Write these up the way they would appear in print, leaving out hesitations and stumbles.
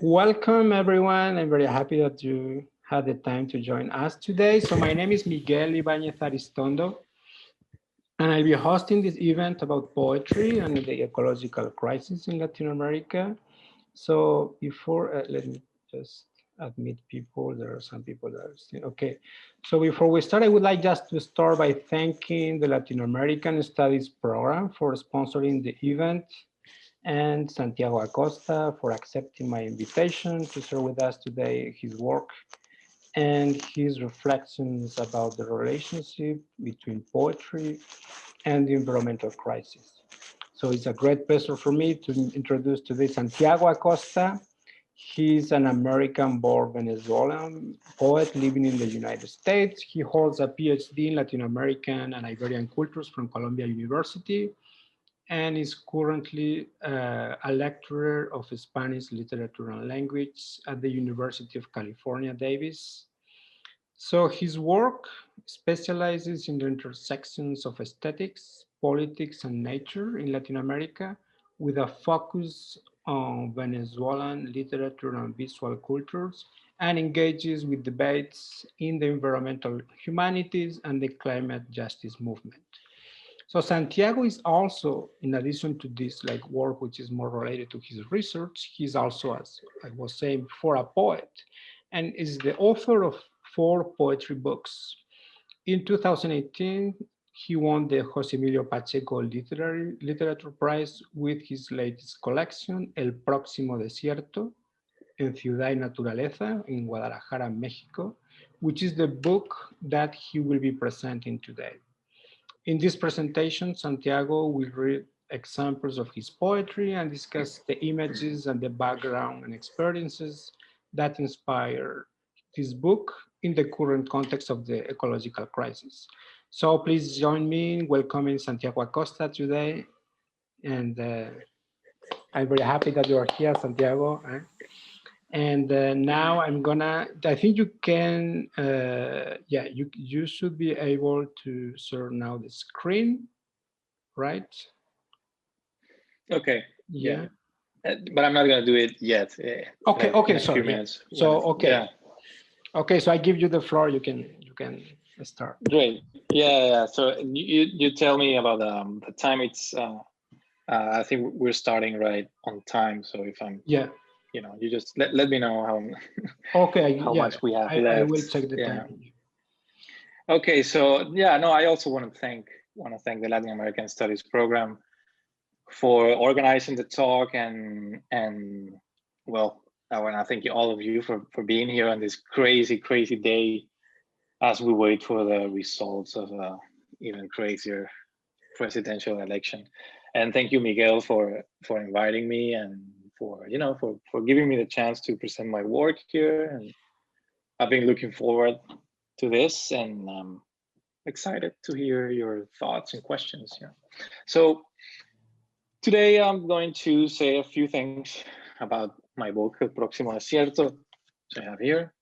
Welcome, everyone. I'm very happy that you had the time to join us today. So my name is Miguel Ibáñez Aristondo, and I'll be hosting this event about poetry and the ecological crisis in Latin America. So before, let me just admit people. There are some people that are still, okay. So before we start, I would like just to start by thanking the Latin American Studies Program for sponsoring the event and Santiago Acosta for accepting my invitation to share with us today his work and his reflections about the relationship between poetry and the environmental crisis. So it's a great pleasure for me to introduce today Santiago Acosta. He's an American-born Venezuelan poet living in the United States. He holds a PhD in Latin American and Iberian cultures from Columbia University and is currently a lecturer of Spanish literature and language at the University of California, Davis. So his work specializes in the intersections of aesthetics, politics, and nature in Latin America, with a focus on Venezuelan literature and visual cultures, and engages with debates in the environmental humanities and the climate justice movement. So Santiago is also, in addition to this like work, which is more related to his research, he's also, as I was saying before, a poet and is the author of four poetry books. In 2018, he won the José Emilio Pacheco Literature Prize with his latest collection, El próximo, desierto, en Ciudad y Naturaleza, in Guadalajara, Mexico, which is the book that he will be presenting today. In this presentation, Santiago will read examples of his poetry and discuss the images and the background and experiences that inspire this book in the current context of the ecological crisis. So please join me in welcoming Santiago Acosta today. And I'm very happy that you are here, Santiago. And now I think you can, yeah, you should be able to share now the screen, right? Okay. Yeah. But I'm not gonna do it yet. Okay. Okay. In a few Sorry. Yeah. minutes. So okay. Yeah. Okay. So I give you the floor. You can start. Great. Yeah. So you tell me about the time. It's I think we're starting right on time. So if I'm, Yeah. you just let me know Okay. how Yeah. much we have I will left. check the Yeah. time. Okay. So yeah. No, I also want to thank the Latin American Studies program for organizing the talk and well, I want to thank you all of you for being here on this crazy day as we wait for the results of a even crazier presidential election. And thank you, Miguel, for inviting me and for giving me the chance to present my work here. And I've been looking forward to this and excited to hear your thoughts and questions. Yeah. So today I'm going to say a few things about my book, El próximo desierto, which I have here,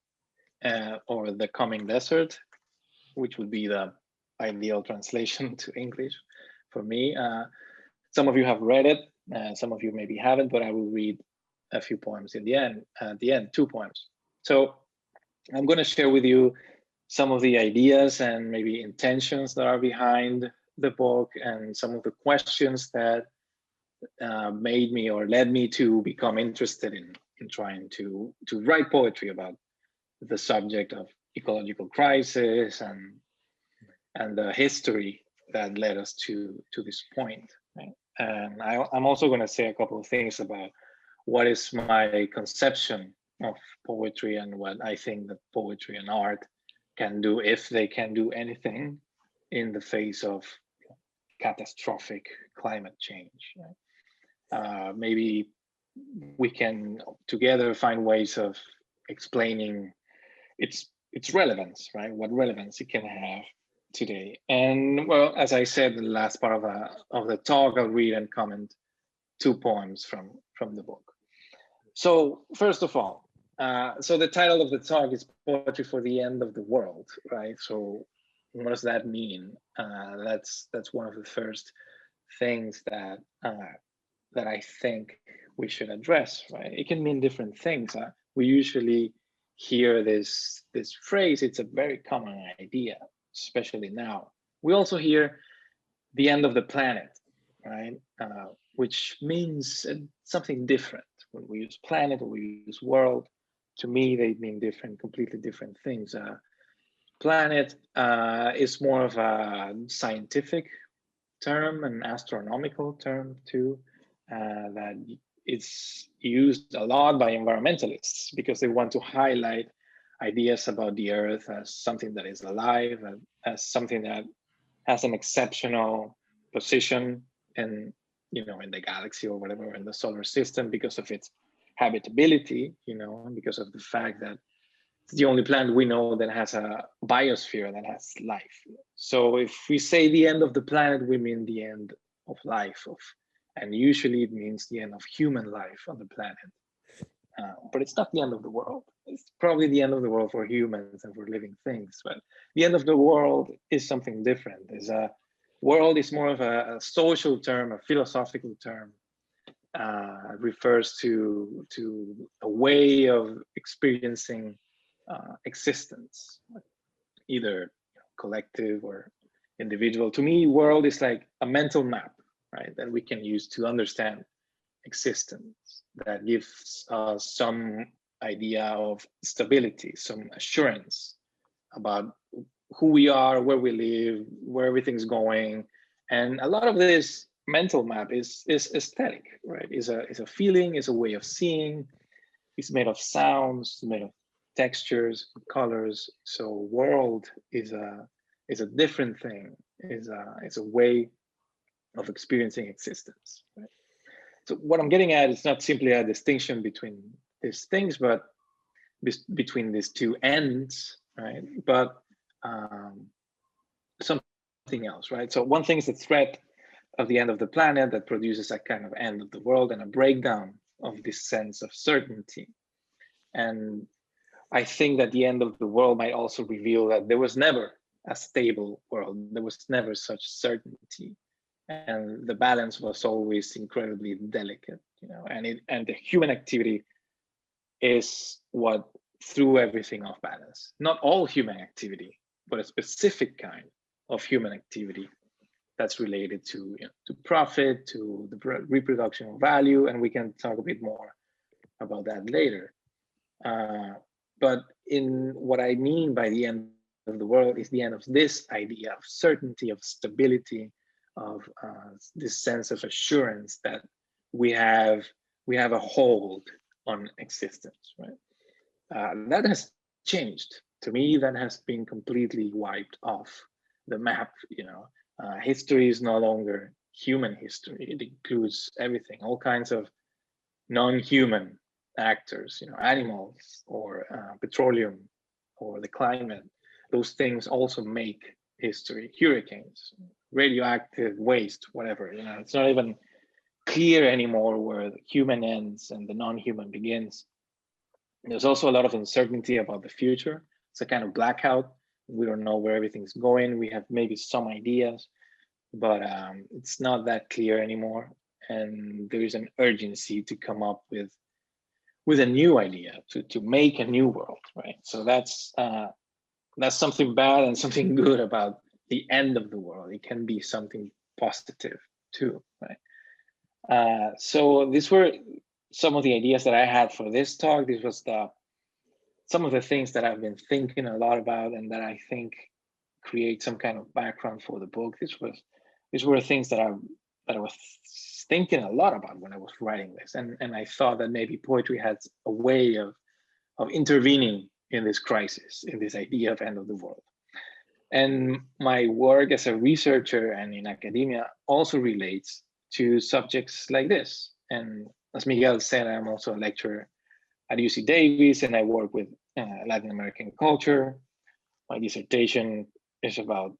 or The Coming Desert, which would be the ideal translation to English for me. Some of you have read it, some of you maybe haven't, but I will read a few poems in the end. At the end, 2 poems. So I'm going to share with you some of the ideas and maybe intentions that are behind the book and some of the questions that made me or led me to become interested in trying to write poetry about the subject of ecological crisis and the history that led us to this point. Right? And I'm also going to say a couple of things about what is my conception of poetry and what I think that poetry and art can do, if they can do anything in the face of catastrophic climate change. Right? Maybe we can together find ways of explaining its relevance, right? What relevance it can have today. And well, as I said, the last part of the talk, I'll read and comment 2 poems from the book. So first of all, so the title of the talk is Poetry for the End of the World, right? So what does that mean? That's one of the first things that I think we should address, right? It can mean different things. We usually hear this phrase. It's a very common idea, especially now. We also hear the end of the planet, right? Which means something different. When we use planet or we use world, to me, they mean completely different things. Planet is more of a scientific term, an astronomical term too, that it's used a lot by environmentalists because they want to highlight ideas about the Earth as something that is alive, as something that has an exceptional position in, in the galaxy or whatever, in the solar system, because of its habitability, because of the fact that it's the only planet we know that has a biosphere that has life. So if we say the end of the planet, we mean the end of life, and usually it means the end of human life on the planet. But it's not the end of the world. It's probably the end of the world for humans and for living things. But the end of the world is something different. World is more of a social term, a philosophical term. Refers to a way of experiencing existence, either collective or individual. To me, world is like a mental map, right, that we can use to understand existence, that gives us some idea of stability, some assurance about who we are, where we live, where everything's going. And a lot of this mental map is aesthetic, right? Is a feeling, is a way of seeing. It's made of sounds, made of textures, colors. So world is a different thing. Is a way of experiencing existence. Right? So what I'm getting at is not simply a distinction between these things, but between these two ends, right? But something else, right? So one thing is the threat of the end of the planet that produces a kind of end of the world and a breakdown of this sense of certainty. And I think that the end of the world might also reveal that there was never a stable world. There was never such certainty. And the balance was always incredibly delicate, and the human activity is what threw everything off balance. Not all human activity, but a specific kind of human activity that's related to profit, to the reproduction of value, and we can talk a bit more about that later. But in what I mean by the end of the world is the end of this idea of certainty, of stability, of this sense of assurance that we have a hold on existence, right? That has changed. To me, that has been completely wiped off the map. History is no longer human history. It includes everything, all kinds of non-human actors, animals or petroleum or the climate. Those things also make history. Hurricanes, radioactive waste, whatever. It's not even clear anymore where the human ends and the non-human begins. There's also a lot of uncertainty about the future. It's a kind of blackout. We don't know where everything's going. We have maybe some ideas, but it's not that clear anymore. And there is an urgency to come up with a new idea, to make a new world, right? So that's something bad and something good about the end of the world. It can be something positive too, right? So these were some of the ideas that I had for this talk. This was some of the things that I've been thinking a lot about and that I think create some kind of background for the book. These were things that I was thinking a lot about when I was writing this, and I thought that maybe poetry has a way of intervening in this crisis, in this idea of end of the world. And my work as a researcher and in academia also relates to subjects like this. And as Miguel said, I'm also a lecturer at UC Davis, and I work with Latin American culture. My dissertation is about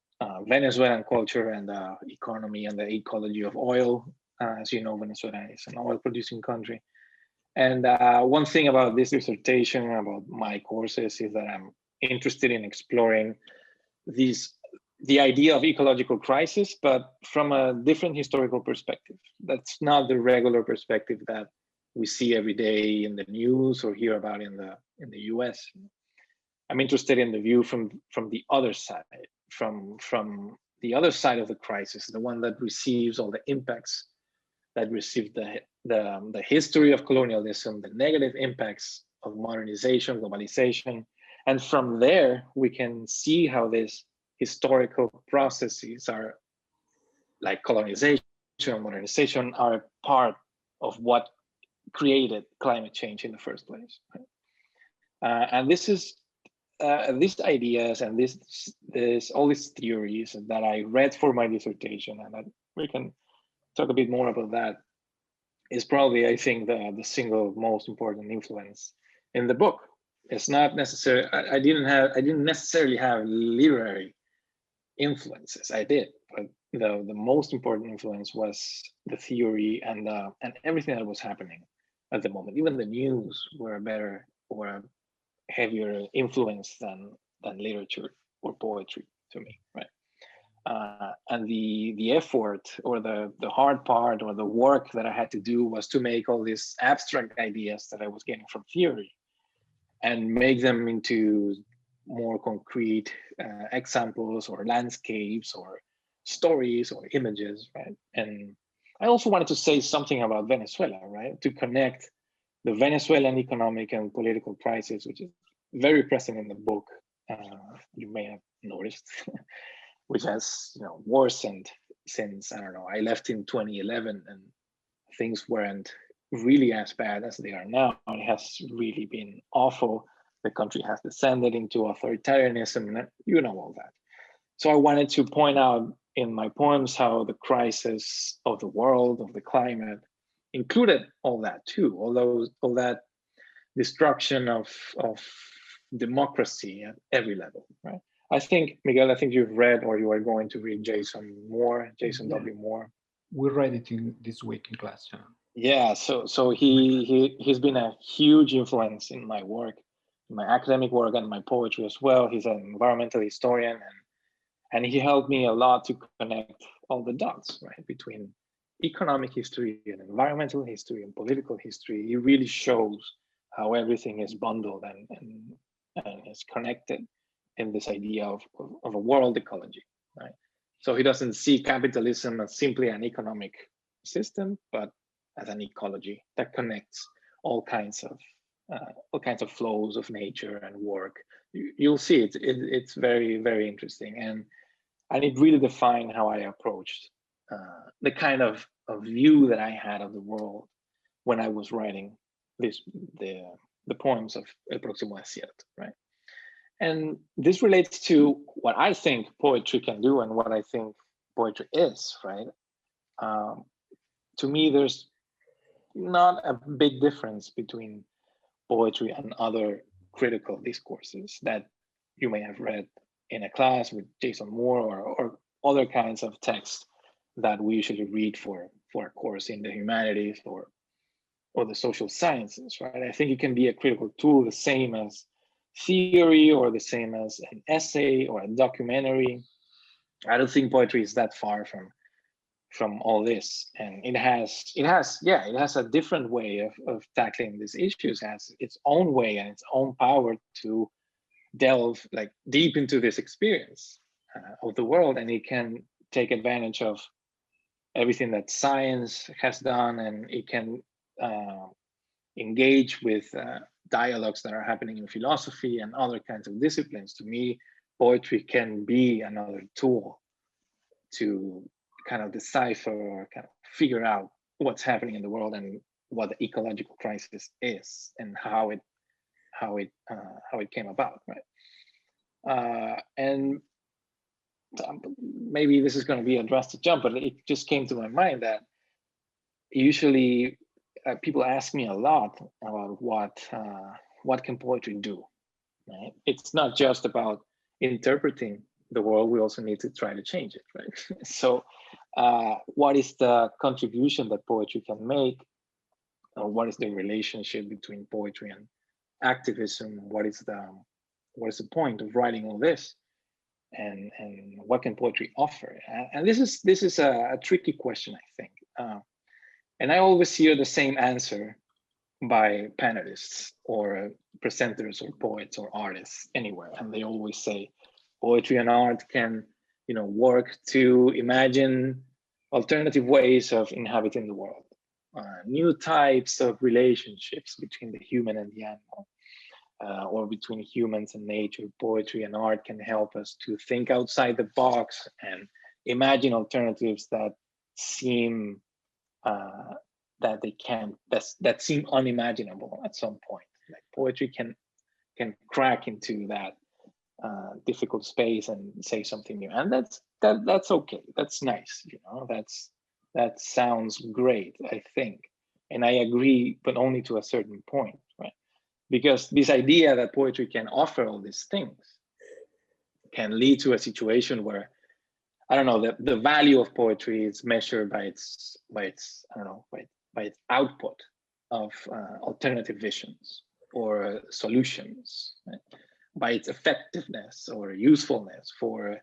Venezuelan culture and economy and the ecology of oil. As you know, Venezuela is an oil-producing country. And one thing about this dissertation, about my courses, is that I'm interested in exploring the idea of ecological crisis, but from a different historical perspective. That's not the regular perspective that we see every day in the news or hear about in the US. I'm interested in the view from the other side, from the other side of the crisis, the one that receives all the impacts, that received the history of colonialism, the negative impacts of modernization, globalization. And from there, we can see how these historical processes are, like colonization and modernization, are part of what created climate change in the first place. And this is these ideas and this all these theories that I read for my dissertation, and that we can talk a bit more about that, is probably, I think, the single most important influence in the book. It's not necessary. I didn't necessarily have literary influences. I did, but the most important influence was the theory and everything that was happening at the moment. Even the news were a heavier influence than literature or poetry to me, right? And the effort or the hard part or the work that I had to do was to make all these abstract ideas that I was getting from theory and make them into more concrete examples or landscapes or stories or images, right? And I also wanted to say something about Venezuela, right? To connect the Venezuelan economic and political crisis, which is very present in the book, you may have noticed, which has worsened since, I don't know, I left in 2011 and things weren't really as bad as they are now. It has really been awful. The country has descended into authoritarianism, and you know all that. So I wanted to point out in my poems how the crisis of the world, of the climate, included all that too, all that destruction of democracy at every level, right? I think, Miguel, I think you've read or you are going to read Jason W. Moore. We read it this week in class. Yeah, so he's been a huge influence in my work, in my academic work and my poetry as well. He's an environmental historian, and he helped me a lot to connect all the dots, right, between economic history and environmental history and political history. He really shows how everything is bundled and is connected in this idea of a world ecology, right? So he doesn't see capitalism as simply an economic system, but as an ecology that connects all kinds of flows of nature and work. You'll see it's very, very interesting, and it really defined how I approached the kind of view that I had of the world when I was writing the poems of El Próximo Desierto, right? And this relates to what I think poetry can do and what I think poetry is, right? To me, there's not a big difference between poetry and other critical discourses that you may have read in a class with Jason Moore or other kinds of texts that we usually read for a course in the humanities or the social sciences, right? I think it can be a critical tool, the same as theory or the same as an essay or a documentary. I don't think poetry is that far from all this, and it has a different way of tackling these issues. It has its own way and its own power to delve like deep into this experience of the world, and it can take advantage of everything that science has done, and it can engage with dialogues that are happening in philosophy and other kinds of disciplines. To me, poetry can be another tool to kind of decipher or kind of figure out what's happening in the world and what the ecological crisis is and how it came about, right? And maybe this is going to be a drastic jump, but it just came to my mind that usually people ask me a lot about what can poetry do, right? It's not just about interpreting the world, we also need to try to change it, right? So what is the contribution that poetry can make? Or what is the relationship between poetry and activism? What is the point of writing all this? And what can poetry offer? And this is a tricky question, I think. And I always hear the same answer by panelists or presenters or poets or artists anywhere, and they always say poetry and art can, work to imagine alternative ways of inhabiting the world, new types of relationships between the human and the animal, or between humans and nature. Poetry and art can help us to think outside the box and imagine alternatives that seem that seem unimaginable at some point. Like poetry can crack into that difficult space and say something new, and that's okay. That's nice, that sounds great, I think, and I agree, but only to a certain point, right? Because this idea that poetry can offer all these things can lead to a situation where, I don't know, the value of poetry is measured by its output of alternative visions or solutions, right? By its effectiveness or usefulness for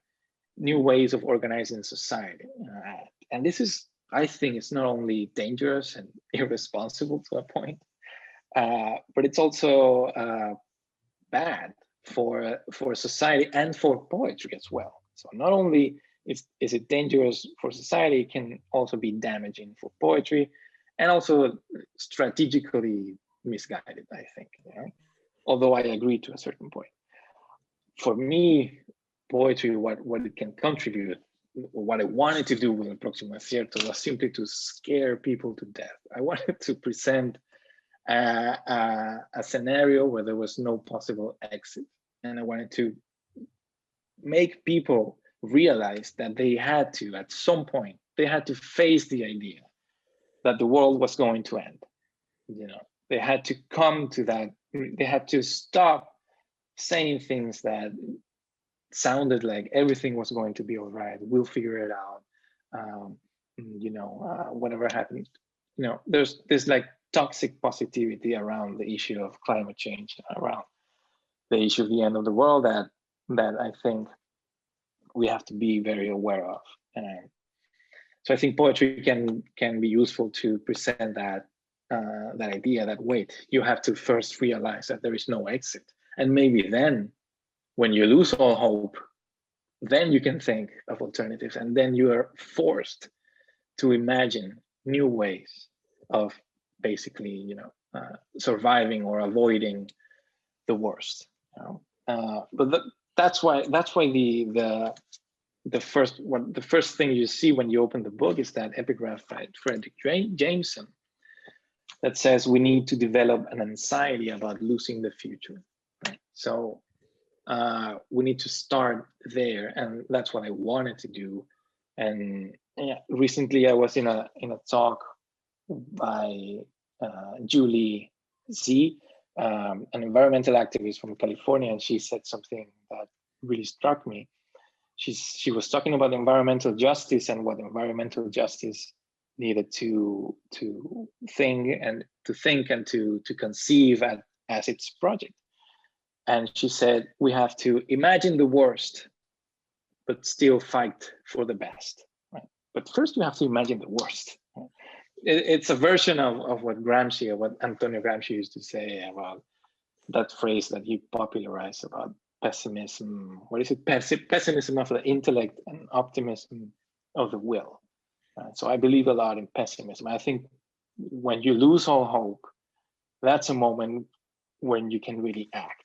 new ways of organizing society. And this is, I think, it's not only dangerous and irresponsible to a point, but it's also bad for society and for poetry as well. So not only is it dangerous for society, it can also be damaging for poetry, and also strategically misguided, I think. Although I agree to a certain point. For me, poetry, what it can contribute, what I wanted to do with the próximo desierto was simply to scare people to death. I wanted to present a scenario where there was no possible exit. And I wanted to make people realize that they had to, at some point, they had to face the idea that the world was going to end. They had to come to that, they had to stop saying things that sounded like everything was going to be all right, we'll figure it out, whatever happens. There's like toxic positivity around the issue of climate change, around the issue of the end of the world, that I think we have to be very aware of. So I think poetry can be useful to present that idea that, wait, you have to first realize that there is no exit. And maybe then, when you lose all hope, then you can think of alternatives, and then you are forced to imagine new ways of basically, surviving or avoiding the worst. But that's why the first thing you see when you open the book is that epigraph by Frederick Jameson that says we need to develop an anxiety about losing the future. Right? So we need to start there, and that's what I wanted to do. And recently I was in a talk by Julie Z, an environmental activist from California, and she said something that really struck me. She was talking about environmental justice and what environmental justice needed to think and to conceive as its project. And she said, we have to imagine the worst, but still fight for the best. Right? But first, we have to imagine the worst. Right? It's a version of what Antonio Gramsci used to say about that phrase that he popularized about pessimism. What is it? Pessimism of the intellect and optimism of the will. So I believe a lot in pessimism. I think when you lose all hope, that's a moment when you can really act.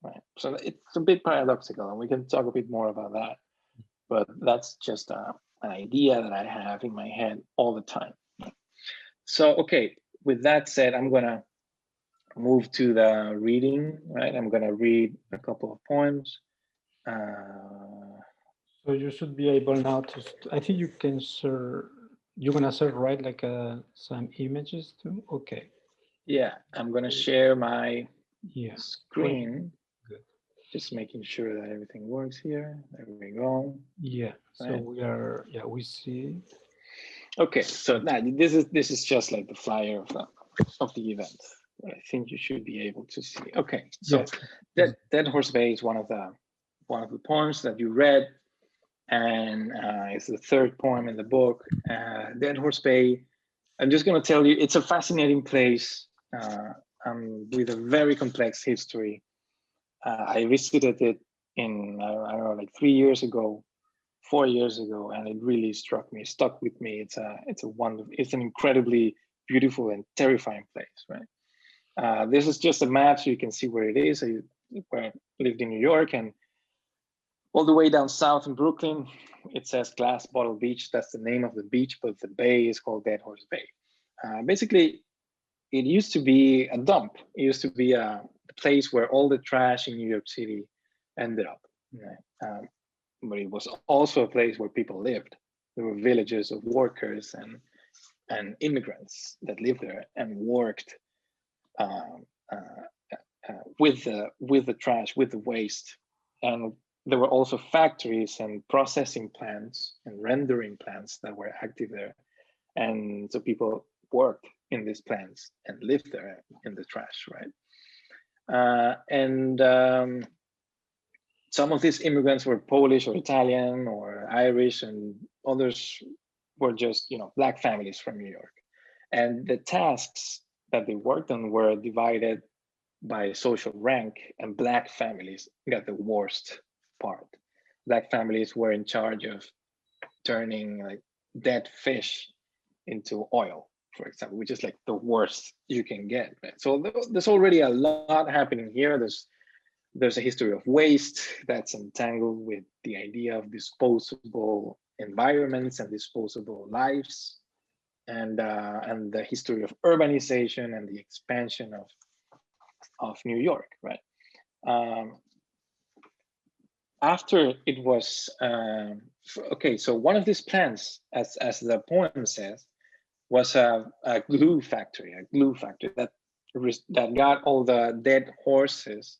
Right. So it's a bit paradoxical, and we can talk a bit more about that. But that's just an idea that I have in my head all the time. So, okay, with that said, I'm gonna move to the reading, right? I'm gonna read a couple of poems. So you should be able now to, I think you can share, you're gonna share, right, like some images too? Okay. Yeah, I'm gonna share my screen. Good. Just making sure that everything works here. There we go. Yeah, so right. We are, we see. Okay, so now this is just like the flyer of the event. I think you should be able to see. Okay, so Dead Horse Bay is one of the poems that you read, and it's the third poem in the book. Dead Horse Bay, I'm just going to tell you, it's a fascinating place with a very complex history. I visited it in, I don't know, like 3 years ago, 4 years ago, and it really stuck with me. It's an incredibly beautiful and terrifying place, right? This is just a map so you can see where it is. Where I lived in New York, and all the way down south in Brooklyn, it says Glass Bottle Beach. That's the name of the beach, but the bay is called Dead Horse Bay. Basically, it used to be a dump. It used to be a place where all the trash in New York City ended up. Right? But it was also a place where people lived. There were villages of workers and immigrants that lived there and worked with the trash, with the waste. And there were also factories and processing plants and rendering plants that were active there. And so people worked in these plants and lived there in the trash, right? Some of these immigrants were Polish or Italian or Irish, and others were just, Black families from New York. And the tasks that they worked on were divided by social rank, and Black families got the worst part. Black families were in charge of turning like dead fish into oil, for example, which is like the worst you can get. Right? So there's already a lot happening here. There's a history of waste that's entangled with the idea of disposable environments and disposable lives, and the history of urbanization and the expansion of New York, right? After it was, okay, so one of these plants, as the poem says, was a glue factory that got all the dead horses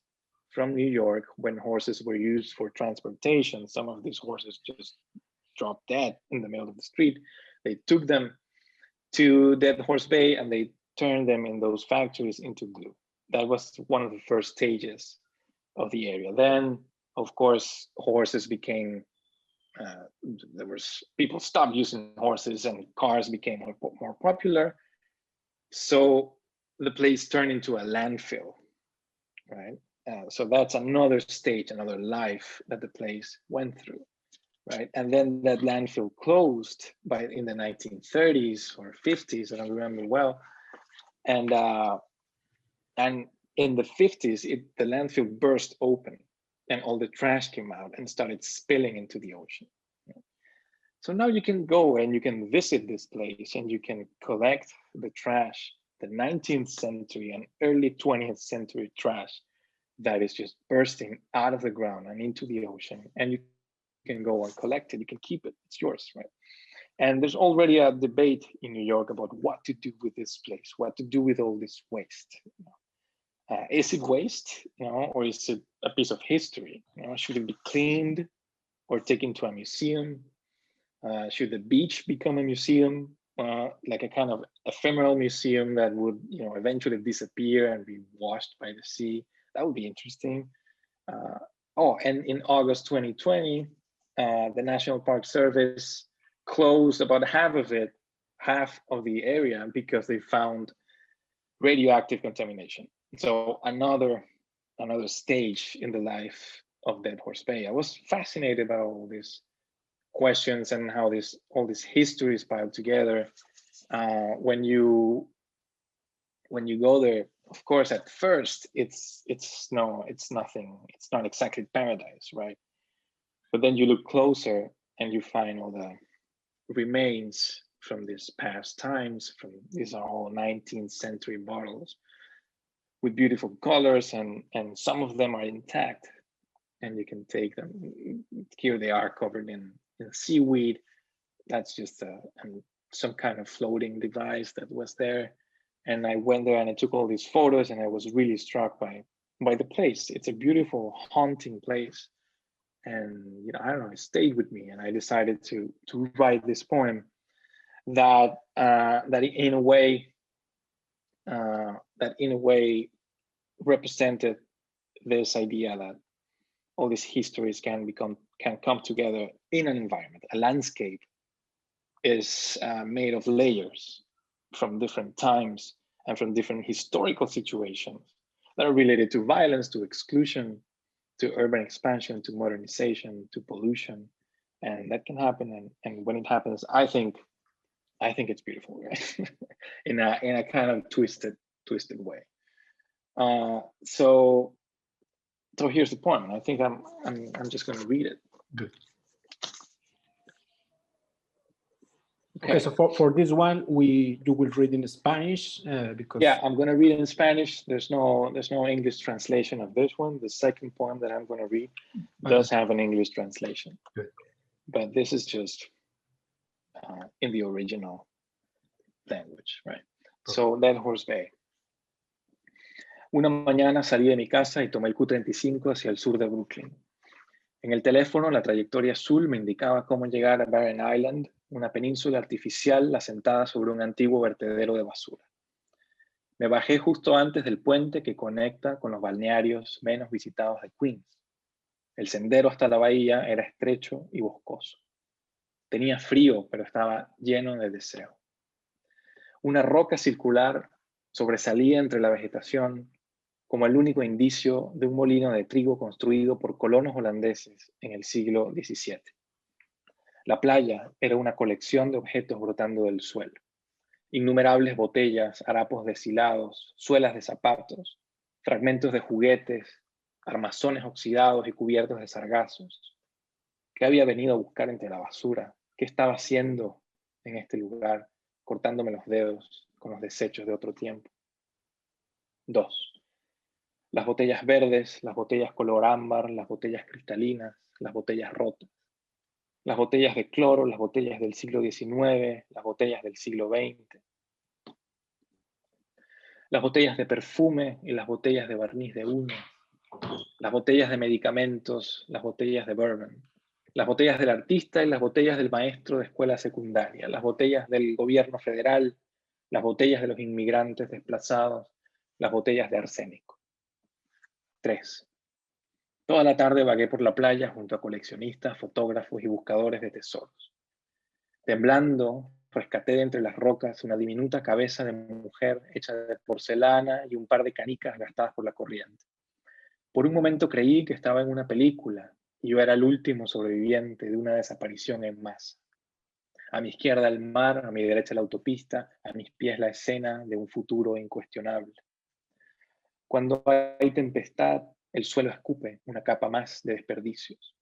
from New York when horses were used for transportation. Some of these horses just dropped dead in the middle of the street. They took them to Dead Horse Bay and they turned them in those factories into glue. That was one of the first stages of the area. Then, of course, horses became, people stopped using horses and cars became more popular. So the place turned into a landfill, right? So that's another stage, another life that the place went through, right? And then that landfill closed in the 1930s or 50s, I don't remember well. And in the 50s, the landfill burst open and all the trash came out and started spilling into the ocean. So now you can go and you can visit this place and you can collect the trash, the 19th century and early 20th century trash that is just bursting out of the ground and into the ocean. And you can go and collect it, you can keep it, it's yours, right? And there's already a debate in New York about what to do with this place, what to do with all this waste. Is it waste, or is it a piece of history? Should it be cleaned or taken to a museum? Should the beach become a museum, like a kind of ephemeral museum that would, eventually disappear and be washed by the sea? That would be interesting. And in August 2020, the National Park Service closed about half of the area because they found radioactive contamination. So another stage in the life of Dead Horse Bay. I was fascinated by all these questions and how all this history is piled together. When you go there, of course, at first it's nothing. It's not exactly paradise, right? But then you look closer and you find all the remains from these past times. These are all 19th century bottles with beautiful colors, and some of them are intact, and you can take them. Here they are covered in seaweed. That's just some kind of floating device that was there. And I went there and I took all these photos, and I was really struck by the place. It's a beautiful, haunting place. And I don't know, it stayed with me, and I decided to write this poem that in a way represented this idea that all these histories can come together in an environment. A landscape is made of layers from different times, and from different historical situations that are related to violence, to exclusion, to urban expansion, to modernization, to pollution. And that can happen. And when it happens, I think it's beautiful, right? in a kind of twisted way. So here's the point. I think I'm just going to read it. Good. Okay, so for this one, you will read in Spanish because I'm going to read in Spanish. There's no English translation of this one. The second poem that I'm going to read does have an English translation. Good. But this is just in the original language, right? Okay. So Dead Horse Bay. Una mañana salí de mi casa y tomé el Q35 hacia el sur de Brooklyn. En el teléfono, la trayectoria azul me indicaba cómo llegar a Barren Island, una península artificial asentada sobre un antiguo vertedero de basura. Me bajé justo antes del puente que conecta con los balnearios menos visitados de Queens. El sendero hasta la bahía era estrecho y boscoso. Tenía frío, pero estaba lleno de deseo. Una roca circular sobresalía entre la vegetación como el único indicio de un molino de trigo construido por colonos holandeses en el siglo XVII. La playa era una colección de objetos brotando del suelo. Innumerables botellas, harapos deshilados, suelas de zapatos, fragmentos de juguetes, armazones oxidados y cubiertos de sargazos. ¿Qué había venido a buscar entre la basura? ¿Qué estaba haciendo en este lugar, cortándome los dedos con los desechos de otro tiempo? 2. Las botellas verdes, las botellas color ámbar, las botellas cristalinas, las botellas rotas. Las botellas de cloro, las botellas del siglo XIX, las botellas del siglo XX. Las botellas de perfume y las botellas de barniz de uñas. Las botellas de medicamentos, las botellas de bourbon. Las botellas del artista y las botellas del maestro de escuela secundaria. Las botellas del gobierno federal, las botellas de los inmigrantes desplazados, las botellas de arsénico. 3. Toda la tarde vagué por la playa junto a coleccionistas, fotógrafos y buscadores de tesoros. Temblando, rescaté de entre las rocas una diminuta cabeza de mujer hecha de porcelana y un par de canicas gastadas por la corriente. Por un momento creí que estaba en una película y yo era el último sobreviviente de una desaparición en masa. A mi izquierda el mar, a mi derecha la autopista, a mis pies la escena de un futuro incuestionable. Cuando hay tempestad, el suelo escupe una capa más de desperdicios.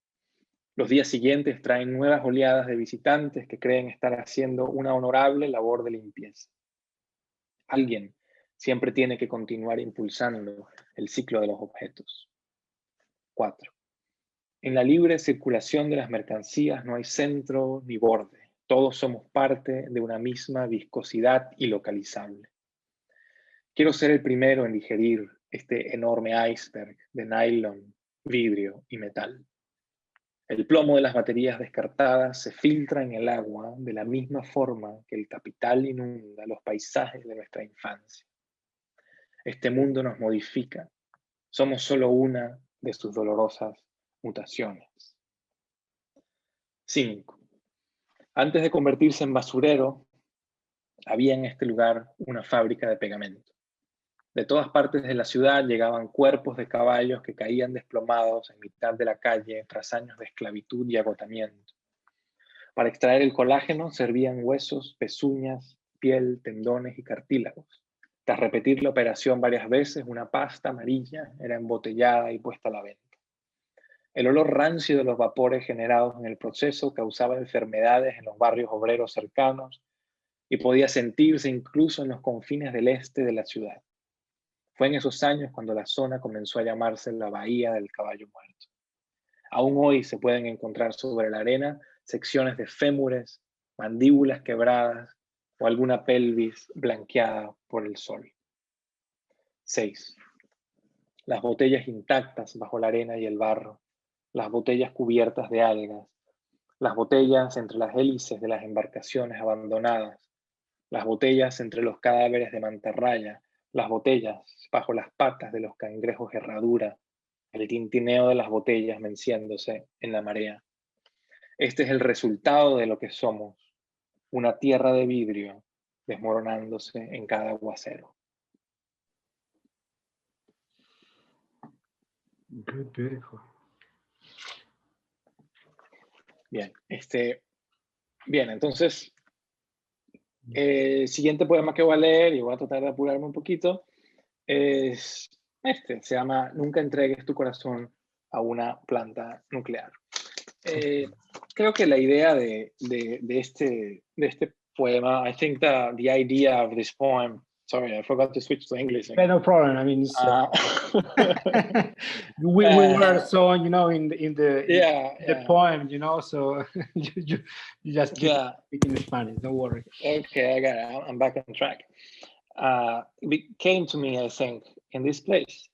Los días siguientes traen nuevas oleadas de visitantes que creen estar haciendo una honorable labor de limpieza. Alguien siempre tiene que continuar impulsando el ciclo de los objetos. 4. En la libre circulación de las mercancías no hay centro ni borde. Todos somos parte de una misma viscosidad ilocalizable. Quiero ser el primero en digerir este enorme iceberg de nylon, vidrio y metal. El plomo de las baterías descartadas se filtra en el agua de la misma forma que el capital inunda los paisajes de nuestra infancia. Este mundo nos modifica. Somos solo una de sus dolorosas mutaciones. 5. Antes de convertirse en basurero, había en este lugar una fábrica de pegamento. De todas partes de la ciudad llegaban cuerpos de caballos que caían desplomados en mitad de la calle tras años de esclavitud y agotamiento. Para extraer el colágeno servían huesos, pezuñas, piel, tendones y cartílagos. Tras repetir la operación varias veces, una pasta amarilla era embotellada y puesta a la venta. El olor rancio de los vapores generados en el proceso causaba enfermedades en los barrios obreros cercanos y podía sentirse incluso en los confines del este de la ciudad. Fue en esos años cuando la zona comenzó a llamarse la Bahía del Caballo Muerto. Aún hoy se pueden encontrar sobre la arena secciones de fémures, mandíbulas quebradas o alguna pelvis blanqueada por el sol. 6. Las botellas intactas bajo la arena y el barro, las botellas cubiertas de algas, las botellas entre las hélices de las embarcaciones abandonadas, las botellas entre los cadáveres de mantarraya, las botellas bajo las patas de los cangrejos herradura, el tintineo de las botellas menciéndose en la marea. Este es el resultado de lo que somos, una tierra de vidrio desmoronándose en cada aguacero. Good, beautiful. Bien, bien, entonces, el siguiente poema que voy a leer, y voy a tratar de apurarme un poquito, es se llama Nunca entregues tu corazón a una planta nuclear. Creo que la idea de este poema, I think the idea of this poem, sorry, I forgot to switch to English. Yeah, no problem. I mean, we were so, you know, in the poem, you know, so you just keep speaking Spanish. Don't worry. Okay, I got it. I'm back on track. It came to me, I think, in this place,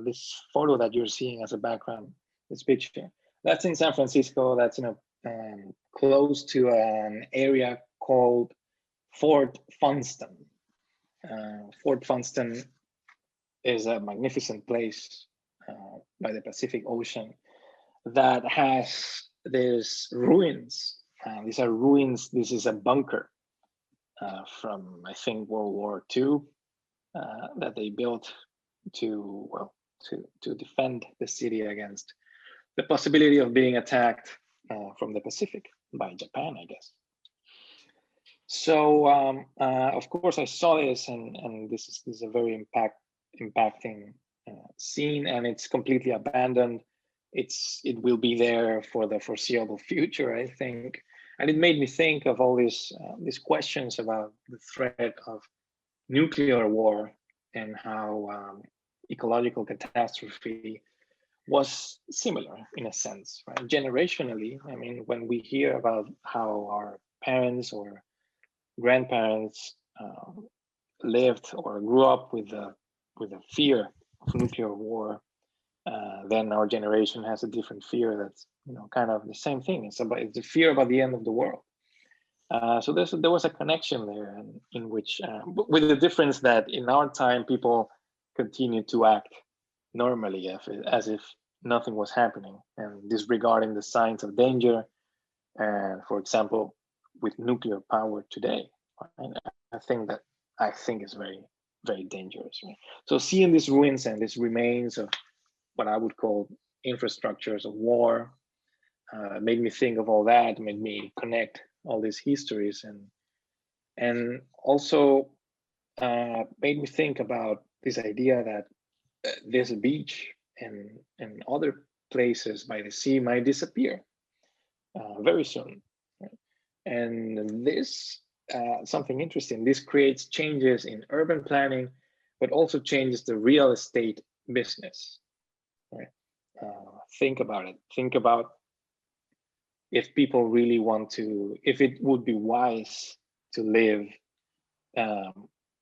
this photo that you're seeing as a background, this picture. That's in San Francisco. That's close to an area called Fort Funston. Fort Funston is a magnificent place by the Pacific Ocean that has these ruins. These are ruins. This is a bunker from, I think, World War II that they built to defend the city against the possibility of being attacked from the Pacific by Japan, I guess. So of course I saw this, and this is a very impacting scene, and it's completely abandoned. It will be there for the foreseeable future, I think, and it made me think of all these questions about the threat of nuclear war and how ecological catastrophe was similar in a sense, right? Generationally, I mean, when we hear about how our parents or grandparents lived or grew up with the fear of nuclear war, then our generation has a different fear that's kind of the same thing. It's the fear about the end of the world. So there was a connection there, in which, with the difference that in our time people continued to act normally as if nothing was happening and disregarding the signs of danger. And for example, with nuclear power today, right? I think is very, very dangerous. Right? So seeing these ruins and these remains of what I would call infrastructures of war made me think of all that, made me connect all these histories, and also made me think about this idea that this beach and other places by the sea might disappear very soon. Right? And this, something interesting, this creates changes in urban planning, but also changes the real estate business. Right? Think about it. Think about if people really want to, if it would be wise to live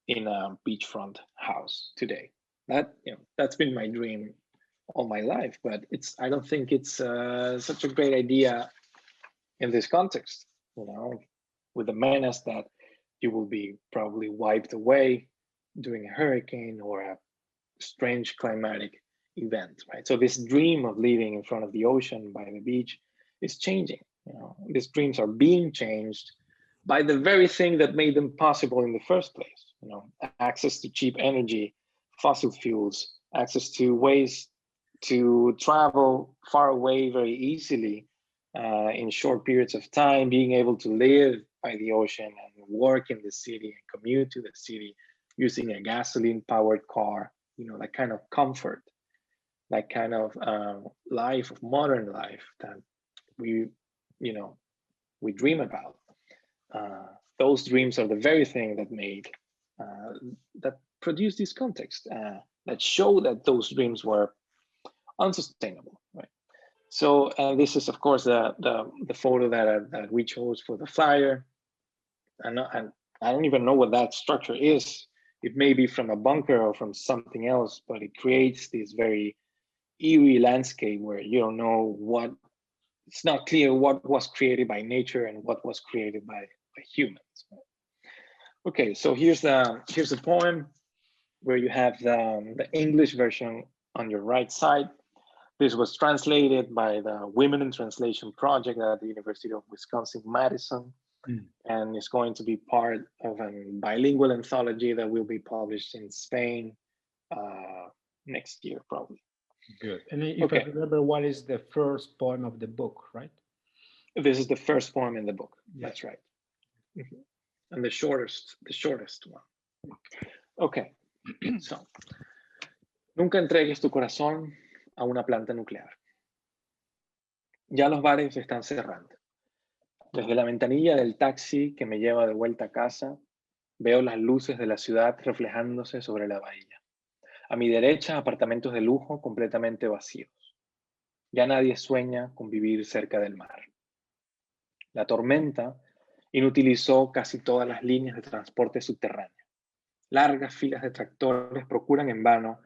in a beachfront house today. That's been my dream all my life, but I don't think it's such a great idea in this context, with the menace that you will be probably wiped away during a hurricane or a strange climatic event, right? So this dream of living in front of the ocean by the beach is changing. These dreams are being changed by the very thing that made them possible in the first place. Access to cheap energy, fossil fuels, access to ways to travel far away very easily in short periods of time, being able to live by the ocean and work in the city and commute to the city using a gasoline-powered car, that kind of comfort, that kind of life, of modern life that we dream about. Those dreams are the very thing that made, that produced this context, that show that those dreams were unsustainable, right? So this is, of course, the photo that we chose for the flyer. And I don't even know what that structure is. It may be from a bunker or from something else, but it creates this very eerie landscape where you don't know it's not clear what was created by nature and what was created by humans. Okay, so here's the poem, where you have the English version on your right side. This was translated by the Women in Translation Project at the University of Wisconsin-Madison, and is going to be part of a bilingual anthology that will be published in Spain next year, probably. Good. And if I remember, what is the first poem of the book, right? This is the first poem in the book. Yeah. That's right. And the shortest one. Okay. So, nunca entregues tu corazón a una planta nuclear. Ya los bares están cerrando. Desde la ventanilla del taxi que me lleva de vuelta a casa, veo las luces de la ciudad reflejándose sobre la bahía. A mi derecha, apartamentos de lujo completamente vacíos. Ya nadie sueña con vivir cerca del mar. La tormenta inutilizó casi todas las líneas de transporte subterráneo. Largas filas de tractores procuran en vano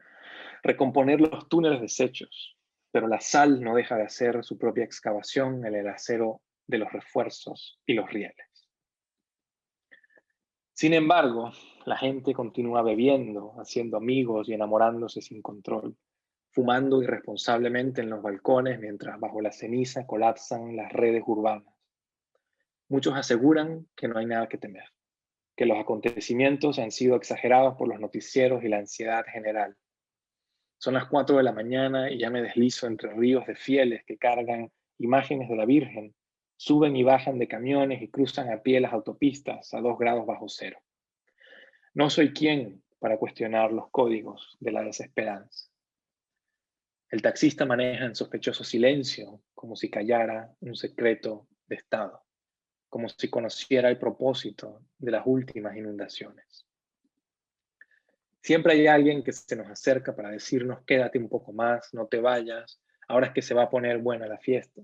recomponer los túneles deshechos, pero la sal no deja de hacer su propia excavación en el acero de los refuerzos y los rieles. Sin embargo, la gente continúa bebiendo, haciendo amigos y enamorándose sin control, fumando irresponsablemente en los balcones mientras bajo la ceniza colapsan las redes urbanas. Muchos aseguran que no hay nada que temer, que los acontecimientos han sido exagerados por los noticieros y la ansiedad general. Son las 4 de la mañana y ya me deslizo entre ríos de fieles que cargan imágenes de la Virgen, suben y bajan de camiones y cruzan a pie las autopistas a 2 grados bajo cero. No soy quien para cuestionar los códigos de la desesperanza. El taxista maneja en sospechoso silencio, como si callara un secreto de Estado, como si conociera el propósito de las últimas inundaciones. Siempre hay alguien que se nos acerca para decirnos: quédate un poco más, no te vayas, ahora es que se va a poner buena la fiesta.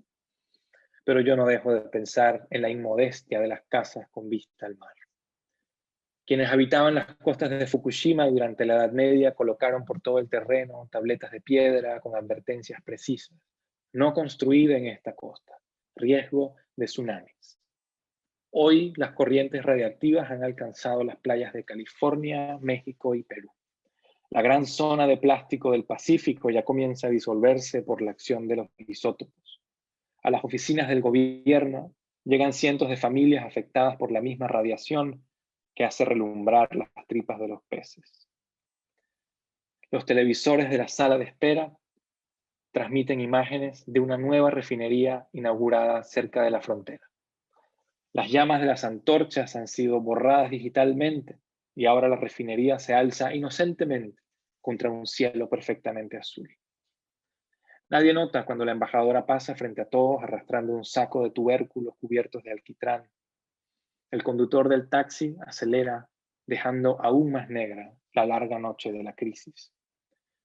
Pero yo no dejo de pensar en la inmodestia de las casas con vista al mar. Quienes habitaban las costas de Fukushima durante la Edad Media colocaron por todo el terreno tabletas de piedra con advertencias precisas: no construida en esta costa, riesgo de tsunamis. Hoy las corrientes radiactivas han alcanzado las playas de California, México y Perú. La gran zona de plástico del Pacífico ya comienza a disolverse por la acción de los isótopos. A las oficinas del gobierno llegan cientos de familias afectadas por la misma radiación que hace relumbrar las tripas de los peces. Los televisores de la sala de espera transmiten imágenes de una nueva refinería inaugurada cerca de la frontera. Las llamas de las antorchas han sido borradas digitalmente y ahora la refinería se alza inocentemente contra un cielo perfectamente azul. Nadie nota cuando la embajadora pasa frente a todos arrastrando un saco de tubérculos cubiertos de alquitrán. El conductor del taxi acelera, dejando aún más negra la larga noche de la crisis.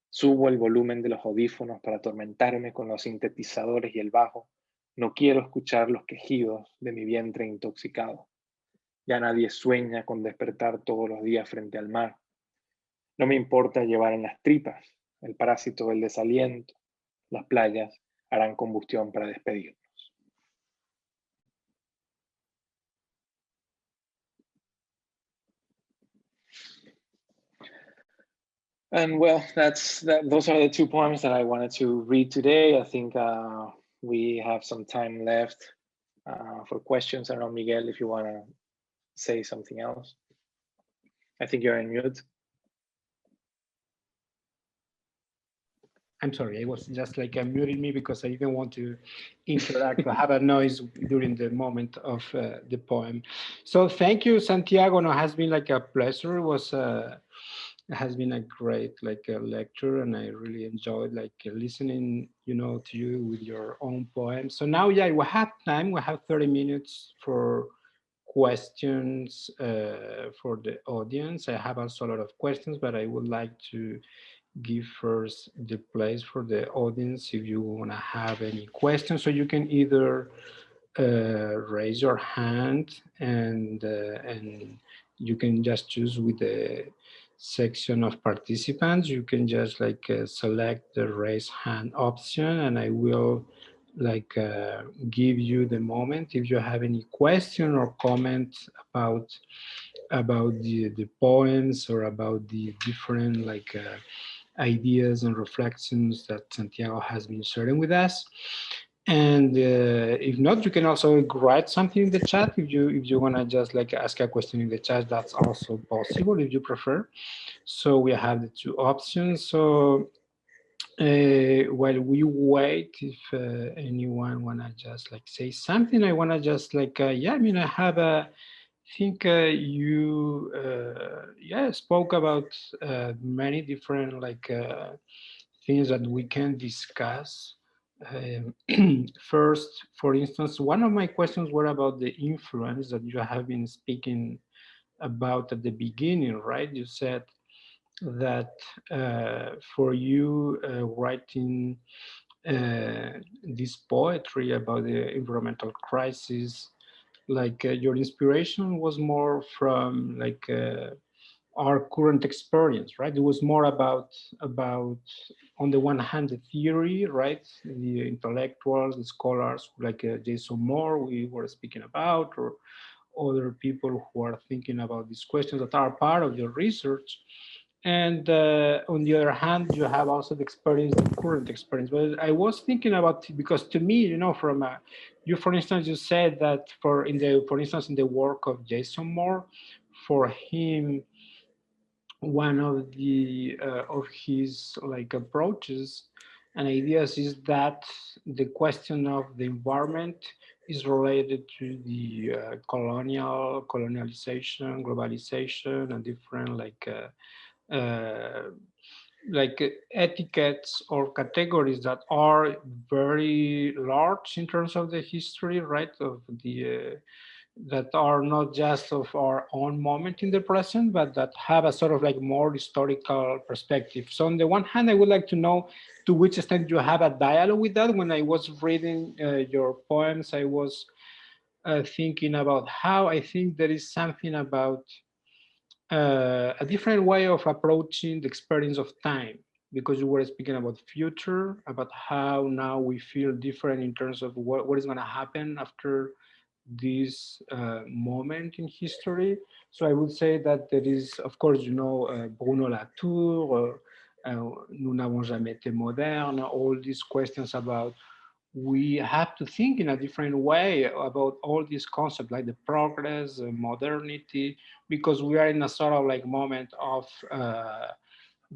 Subo el volumen de los audífonos para atormentarme con los sintetizadores y el bajo. No quiero escuchar los quejidos de mi vientre intoxicado. Ya nadie sueña con despertar todos los días frente al mar. No me importa llevar en las tripas el parásito del desaliento. Las playas harán combustión para despedirnos. And well, those are the 2 poems that I wanted to read today. I think we have some time left for questions. I don't know, Miguel, if you want to say something else. I think you're in mute. I'm sorry, I was just like muting me because I didn't want to interact or have a noise during the moment of the poem. So thank you, Santiago. No, it has been like a pleasure. It has been a great lecture, and I really enjoyed listening, to you with your own poems. So now, yeah, we have time. We have 30 minutes for questions for the audience. I have also a lot of questions, but I would like to give first the place for the audience if you want to have any questions. So you can either raise your hand and you can just choose with the section of participants. You can just select the raise hand option, and I will give you the moment if you have any question or comment about the poems or about the different ideas and reflections that Santiago has been sharing with us. And if not, you can also write something in the chat. If you want to just ask a question in the chat, that's also possible if you prefer. So we have the 2 options. So while we wait, if anyone wanna just like say something, I wanna just like yeah. I mean, I have a think you spoke about many different like things that we can discuss. First, for instance, one of my questions were about the influence that you have been speaking about at the beginning, right? You said that for you writing this poetry about the environmental crisis, like your inspiration was more from like our current experience, right? It was more about on the one hand the theory, right? The intellectuals, the scholars like Jason Moore we were speaking about, or other people who are thinking about these questions that are part of your research. And on the other hand, you have also the experience, the current experience. But I was thinking about, because to me, you know, from you, for instance, you said that for instance, in the work of Jason Moore, for him, one of his like approaches and ideas is that the question of the environment is related to the colonialization, globalization, and different like etiquettes or categories that are very large in terms of the history, right? Of the that are not just of our own moment in the present, but that have a sort of like more historical perspective. So on the one hand, I would like to know to which extent you have a dialogue with that. When I was reading your poems, I was thinking about how I think there is something about a different way of approaching the experience of time, because you were speaking about future, about how now we feel different in terms of what is going to happen after this moment in history. So I would say that there is, of course, you know, Bruno Latour, Nous n'avons jamais été modernes, all these questions about we have to think in a different way about all these concepts like the progress, modernity, because we are in a sort of like moment of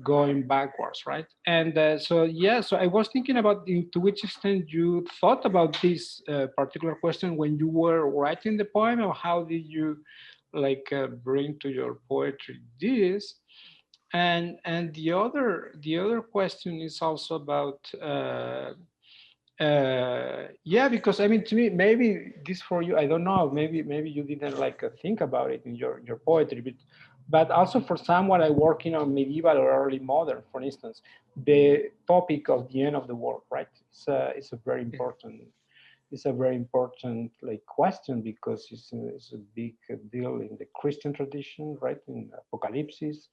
going backwards, right? And so yeah, so I was thinking about to which extent you thought about this particular question when you were writing the poem, or how did you like bring to your poetry this. And the other question is also about yeah, because I mean, to me, maybe this for you, I don't know, maybe you didn't like think about it in your poetry, but also for someone like working on medieval or early modern, for instance, the topic of the end of the world, right? It's a very important like question, because it's a big deal in the Christian tradition, right? In Apocalypse,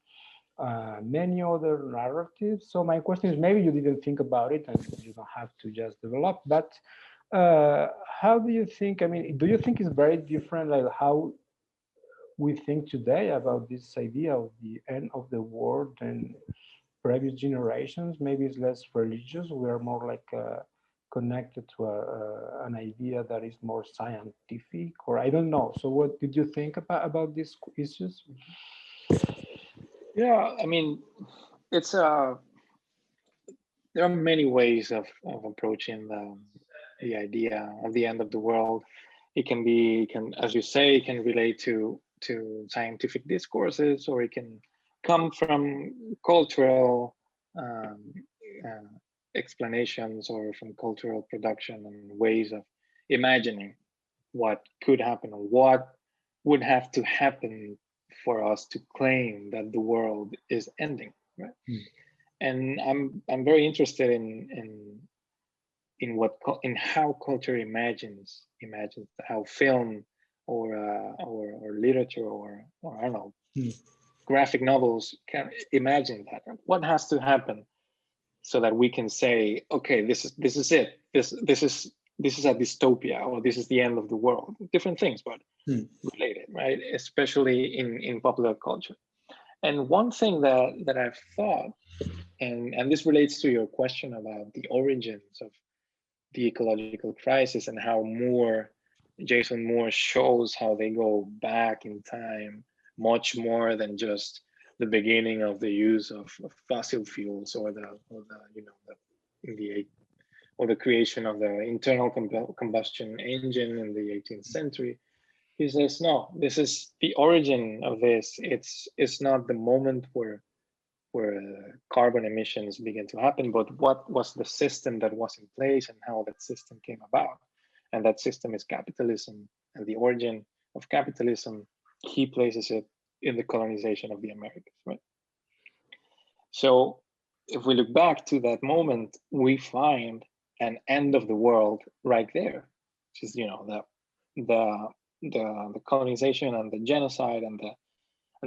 many other narratives. So my question is, maybe you didn't think about it and you don't have to just develop, but how do you think, I mean, do you think it's very different, like how we think today about this idea of the end of the world and previous generations? Maybe it's less religious. We are more like connected to an idea that is more scientific, or I don't know. So what did you think about these issues? Yeah, I mean, it's there are many ways of approaching the idea of the end of the world. It can be, as you say, it can relate to scientific discourses, or it can come from cultural um, uh, explanations, or from cultural production and ways of imagining what could happen, or what would have to happen for us to claim that the world is ending, right? And I'm very interested in how culture imagines how film or literature or I don't know, graphic novels can imagine that. What has to happen so that we can say, okay, this is it. This is a dystopia, or this is the end of the world. Different things, but related, right? Especially in popular culture. And one thing that I've thought, and this relates to your question about the origins of the ecological crisis, and how Jason Moore shows how they go back in time much more than just the beginning of the use of fossil fuels, or the or the creation of the internal combustion engine in the 18th century. He says, no, this is the origin of this. It's not the moment where carbon emissions begin to happen, but what was the system that was in place and how that system came about. And that system is capitalism, and the origin of capitalism, he places it in the colonization of the Americas, right? So if we look back to that moment, we find an end of the world right there, which is, the colonization and the genocide and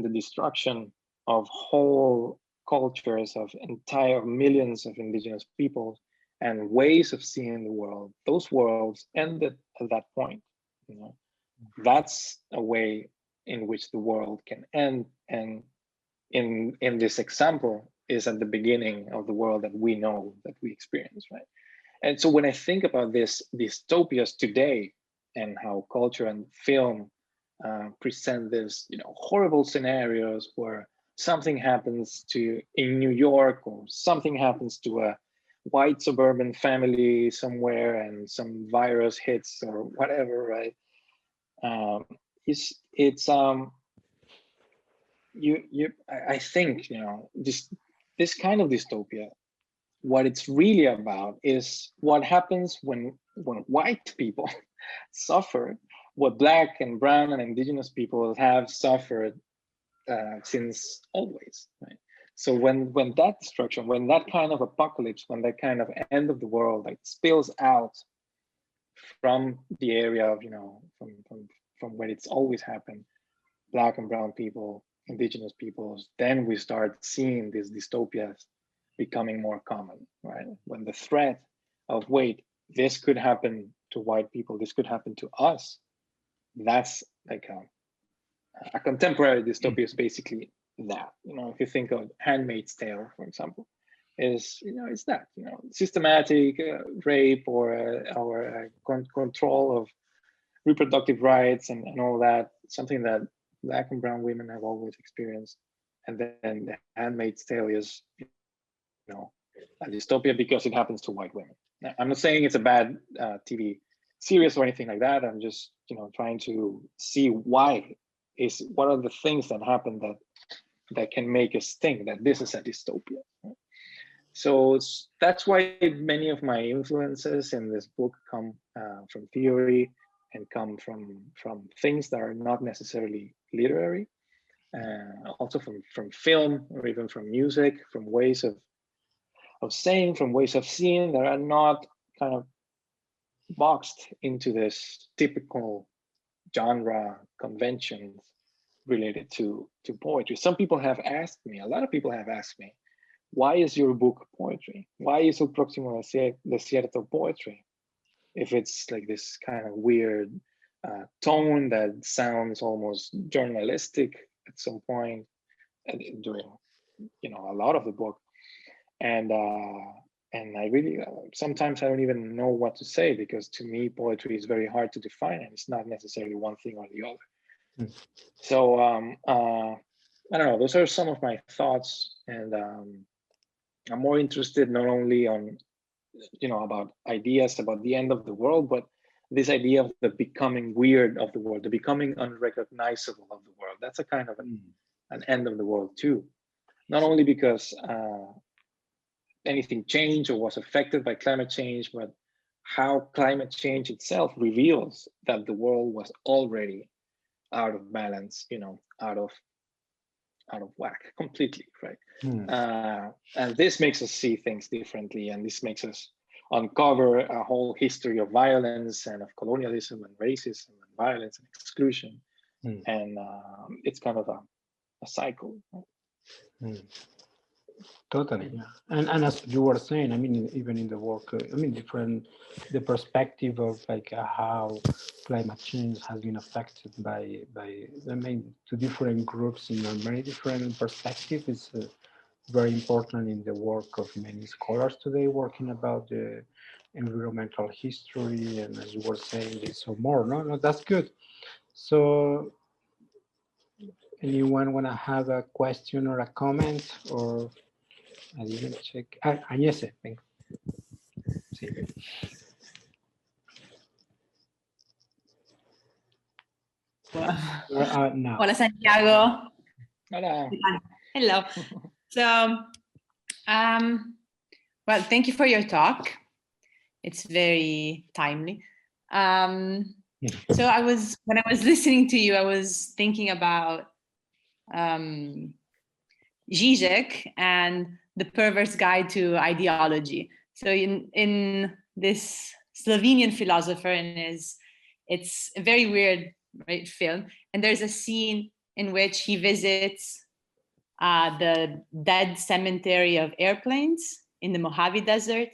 the destruction of whole cultures, of entire millions of indigenous peoples and ways of seeing the world. Those worlds ended at that point. That's a way in which the world can end, and in this example is at the beginning of the world that we know, that we experience, right? And so when I think about this dystopias today and how culture and film present this, horrible scenarios where something happens in New York, or something happens to a white suburban family somewhere, and some virus hits or whatever, right? I think, this kind of dystopia, what it's really about is what happens when white people suffer what Black and brown and indigenous people have suffered since always, right? So when that destruction, when that kind of apocalypse, when that kind of end of the world like spills out from the area of, from where it's always happened, Black and brown people, indigenous peoples, then we start seeing these dystopias becoming more common, right? When the threat of, wait, this could happen to white people, this could happen to us, that's like a contemporary dystopia is basically that. If you think of Handmaid's Tale, for example, it's that, systematic rape or control of reproductive rights and all that, something that Black and brown women have always experienced. And then the Handmaid's Tale is, a dystopia because it happens to white women. Now, I'm not saying it's a bad TV series or anything like that. I'm just, trying to see what are the things that happen that can make us think that this is a dystopia. Right? So that's why many of my influences in this book come from theory and come from things that are not necessarily literary, also from film, or even from music, from ways of saying, from ways of seeing that are not kind of boxed into this typical genre conventions related to poetry. Some people have asked me, a lot of people have asked me, why is your book poetry? Why is el próximo desierto poetry? If it's like this kind of weird tone that sounds almost journalistic at some point during, a lot of the book. And I really, sometimes I don't even know what to say, because to me, poetry is very hard to define, and it's not necessarily one thing or the other. So I don't know, those are some of my thoughts. And I'm more interested not only on, about ideas about the end of the world, but this idea of the becoming weird of the world, the becoming unrecognizable of the world. That's a kind of an end of the world too. Not only because anything changed or was affected by climate change, but how climate change itself reveals that the world was already out of balance, out of whack completely, right? And this makes us see things differently, and this makes us uncover a whole history of violence and of colonialism and racism and violence and exclusion. And it's kind of a cycle, right? Totally, yeah. And as you were saying, I mean, even in the work, the perspective of like how climate change has been affected by to different groups in many different perspectives is very important in the work of many scholars today working about the environmental history. And as you were saying, there's some more. No, that's good. So Anyone want to have a question or a comment? Or I didn't check. Agnese, venga. Sí. No. Hola, Santiago. Hola. Hello. So, well, thank you for your talk. It's very timely. So when I was listening to you, I was thinking about Zizek and the Perverse Guide to Ideology. So in this Slovenian philosopher, it's a very weird, right, film, and there's a scene in which he visits the dead cemetery of airplanes in the Mojave Desert.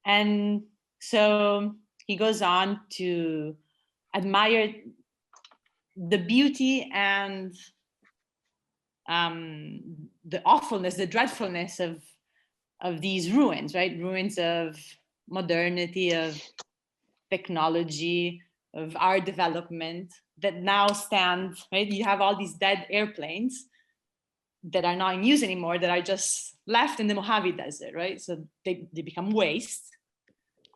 And so he goes on to admire the beauty and the awfulness, the dreadfulness of these ruins, right? Ruins of modernity, of technology, of our development that now stand, right? You have all these dead airplanes that are not in use anymore, that are just left in the Mojave Desert, right? So they become waste.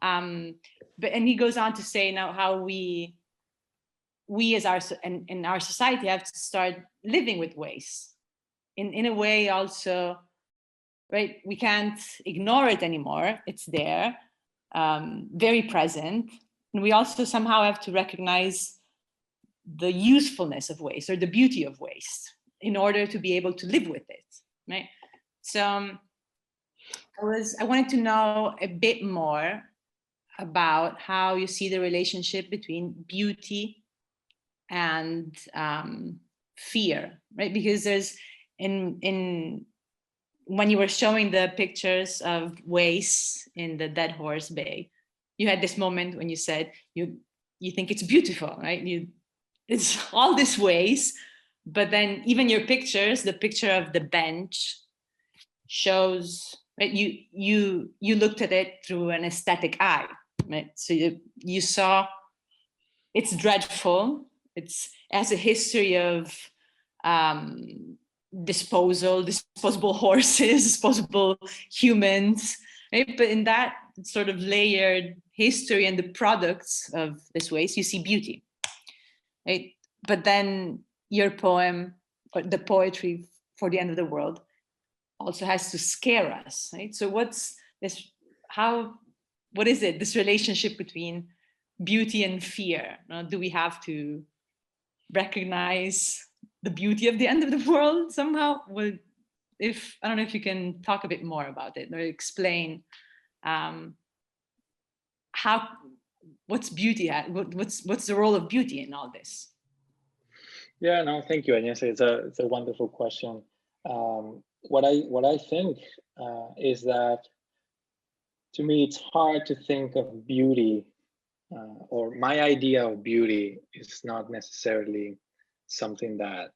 And he goes on to say now how we as in our society have to start living with waste. In a way also, right? We can't ignore it anymore. It's there, very present. And we also somehow have to recognize the usefulness of waste or the beauty of waste in order to be able to live with it, right? So I wanted to know a bit more about how you see the relationship between beauty and fear, right? Because there's when you were showing the pictures of waste in the Dead Horse Bay, you had this moment when you said you think it's beautiful, right? It's all this waste, but then even your pictures, the picture of the bench shows, right? You looked at it through an aesthetic eye, right? So you saw it's dreadful. It has a history of disposable horses, disposable humans, right? But in that sort of layered history and the products of this waste, you see beauty, right? But then your poem, or the poetry for the end of the world, also has to scare us, right? So what's this? What is it? This relationship between beauty and fear? Do we have to recognize the beauty of the end of the world somehow? Well, I don't know if you can talk a bit more about it or explain what's beauty? What's the role of beauty in all this? Yeah, no, thank you, Agnese. It's a wonderful question. What I think is that, to me, it's hard to think of beauty, or my idea of beauty is not necessarily something that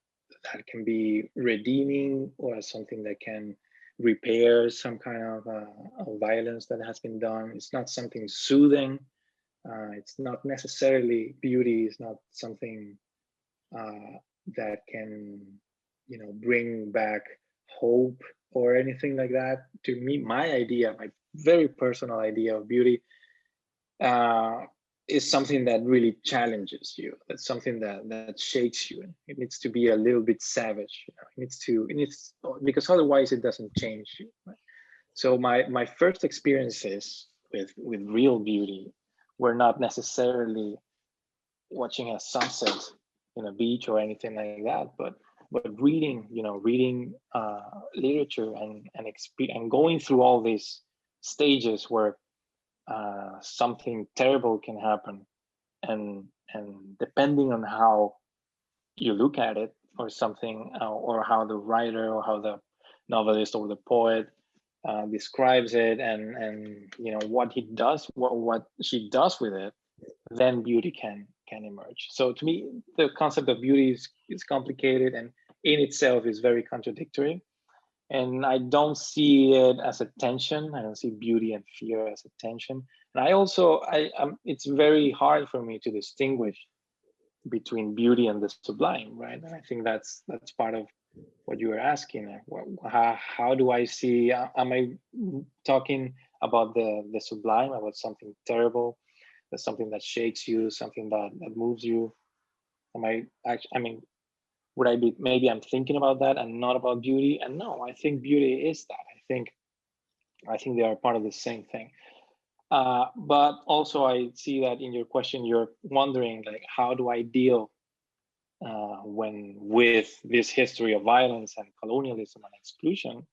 can be redeeming or something that can repair some kind of violence that has been done. It's not something soothing. It's not necessarily beauty. It's not something that can, bring back hope or anything like that. To me, my very personal idea of beauty is something that really challenges you. That's something that shakes you. It needs to be a little bit savage. It needs because otherwise it doesn't change you. Right? So my first experiences with real beauty were not necessarily watching a sunset in a beach or anything like that, but reading literature and going through all these stages where something terrible can happen, and depending on how you look at it, or something, or how the writer or how the novelist or the poet describes it, and what he does, what she does with it, then beauty can emerge. So to me, the concept of beauty is complicated and in itself is very contradictory. And I don't see it as a tension. I don't see beauty and fear as a tension. And it's very hard for me to distinguish between beauty and the sublime, right? And I think that's part of what you were asking. How do I see? Am I talking about the sublime, about something terrible, something that shakes you, something that moves you? Am I actually? I mean, would I be? Maybe I'm thinking about that and not about beauty. And no, I think beauty is that. I think they are part of the same thing. But also, I see that in your question, you're wondering like, how do I deal with this history of violence and colonialism and exclusion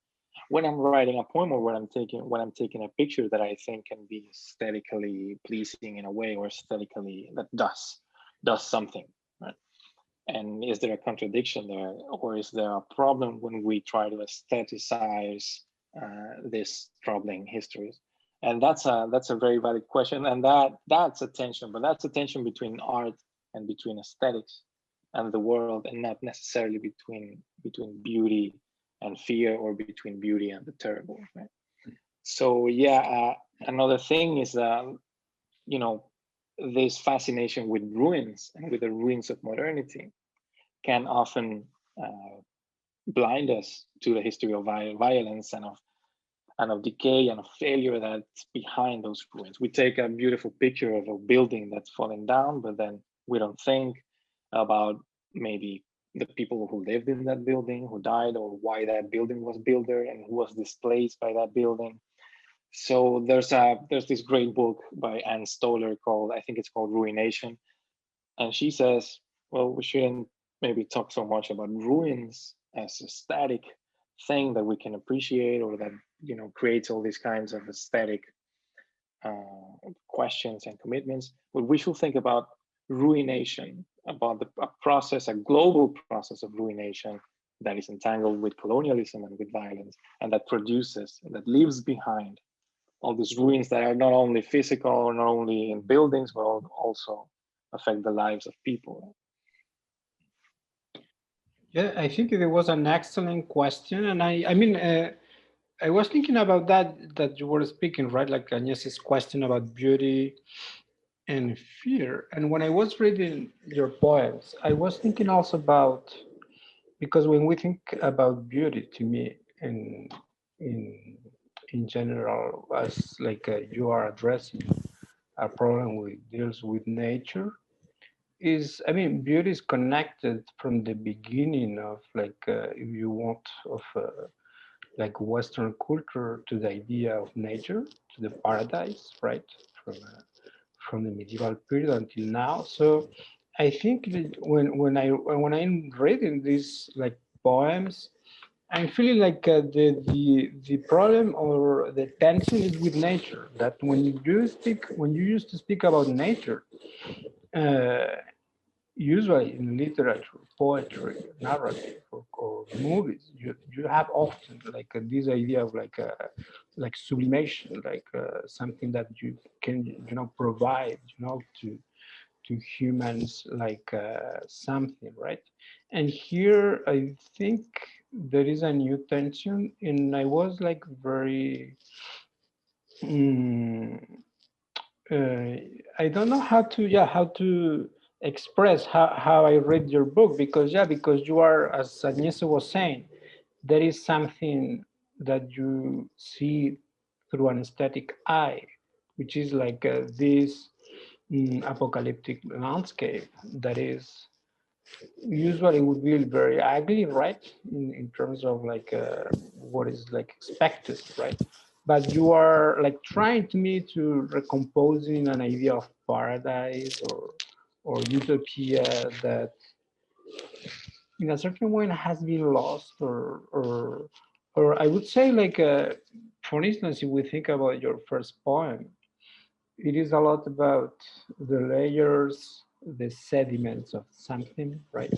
when I'm writing a poem, or when I'm taking a picture that I think can be aesthetically pleasing in a way, or aesthetically that does something, right? And is there a contradiction there, or is there a problem when we try to aestheticize these troubling histories? And that's a very valid question, and that's a tension, but that's a tension between art and between aesthetics and the world, and not necessarily between beauty and fear, or between beauty and the terrible, right? So yeah, another thing is you know, this fascination with ruins and with the ruins of modernity can often blind us to the history of violence and of decay and of failure that's behind those ruins. We take a beautiful picture of a building that's falling down, but then we don't think about maybe the people who lived in that building, who died, or why that building was built there and who was displaced by that building. So there's this great book by Anne Stoller called, I think it's called Ruination. And she says, well, we shouldn't maybe talk so much about ruins as a static thing that we can appreciate, or that, you know, creates all these kinds of aesthetic questions and commitments. But we should think about ruination, about a global process of ruination that is entangled with colonialism and with violence, and that produces, that leaves behind all these ruins that are not only physical, or not only in buildings, but also affect the lives of people. Yeah, I think it was an excellent question, and I mean, I was thinking about that you were speaking, right? Like Agnés's question about beauty and fear. And when I was reading your poems, I was thinking also about, because when we think about beauty, to me, in general, as like you are addressing a problem with deals with nature, is, I mean, beauty is connected from the beginning of, like, if you want, of like Western culture to the idea of nature, to the paradise, right? From the medieval period until now. So I think that when I'm reading these like poems, I'm feeling like the problem or the tension is with nature. That when you used to speak about nature, uh, usually in literature, poetry, narrative, or movies, you have often like this idea of like sublimation, like something that you can, you know, provide, you know, to humans, like something, right? And here I think there is a new tension, and I was like very uh, I don't know how to express how I read your book, because because you are, as Agnès was saying, there is something that you see through an aesthetic eye, which is like this apocalyptic landscape that is usually would be very ugly, right? In terms of like what is like expected, right? But you are like trying to me to recomposing an idea of paradise or utopia that in a certain way has been lost, or I would say like for instance, if we think about your first poem, it is a lot about the layers, the sediments of something, right?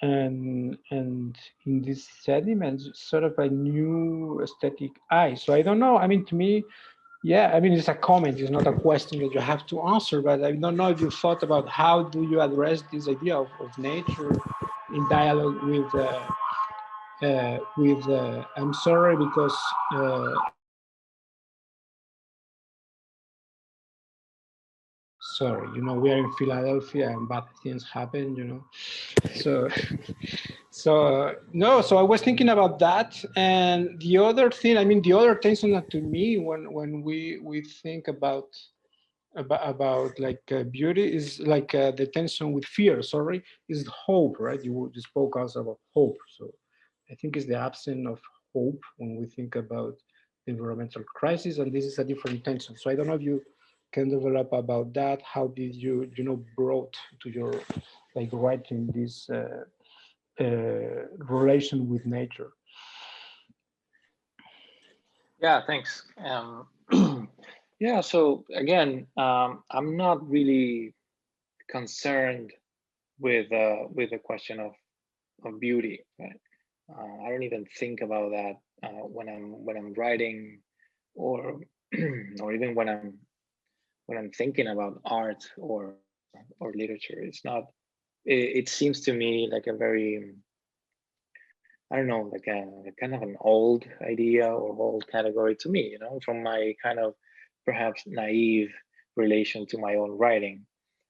And in these sediments, sort of a new aesthetic eye. So I don't know. I mean, to me, yeah. I mean, it's a comment. It's not a question that you have to answer. But I don't know if you thought about how do you address this idea of nature in dialogue with. I'm sorry because. sorry, we are in Philadelphia and bad things happen, So, so I was thinking about that. And the other thing, the other tension that to me when we think about like beauty is like the tension with fear, sorry, is hope, right? You spoke also about hope. So I think it's the absence of hope when we think about the environmental crisis, and this is a different tension. So I don't know if you can develop about that. How did you, brought to your like writing this relation with nature? Yeah, thanks. Yeah, so again, I'm not really concerned with the question of beauty, right? I don't even think about that when I'm writing, or or even when I'm thinking about art or literature. It's not. It seems to me like a very, I don't know, like a kind of an old idea or old category to me, from my kind of perhaps naive relation to my own writing.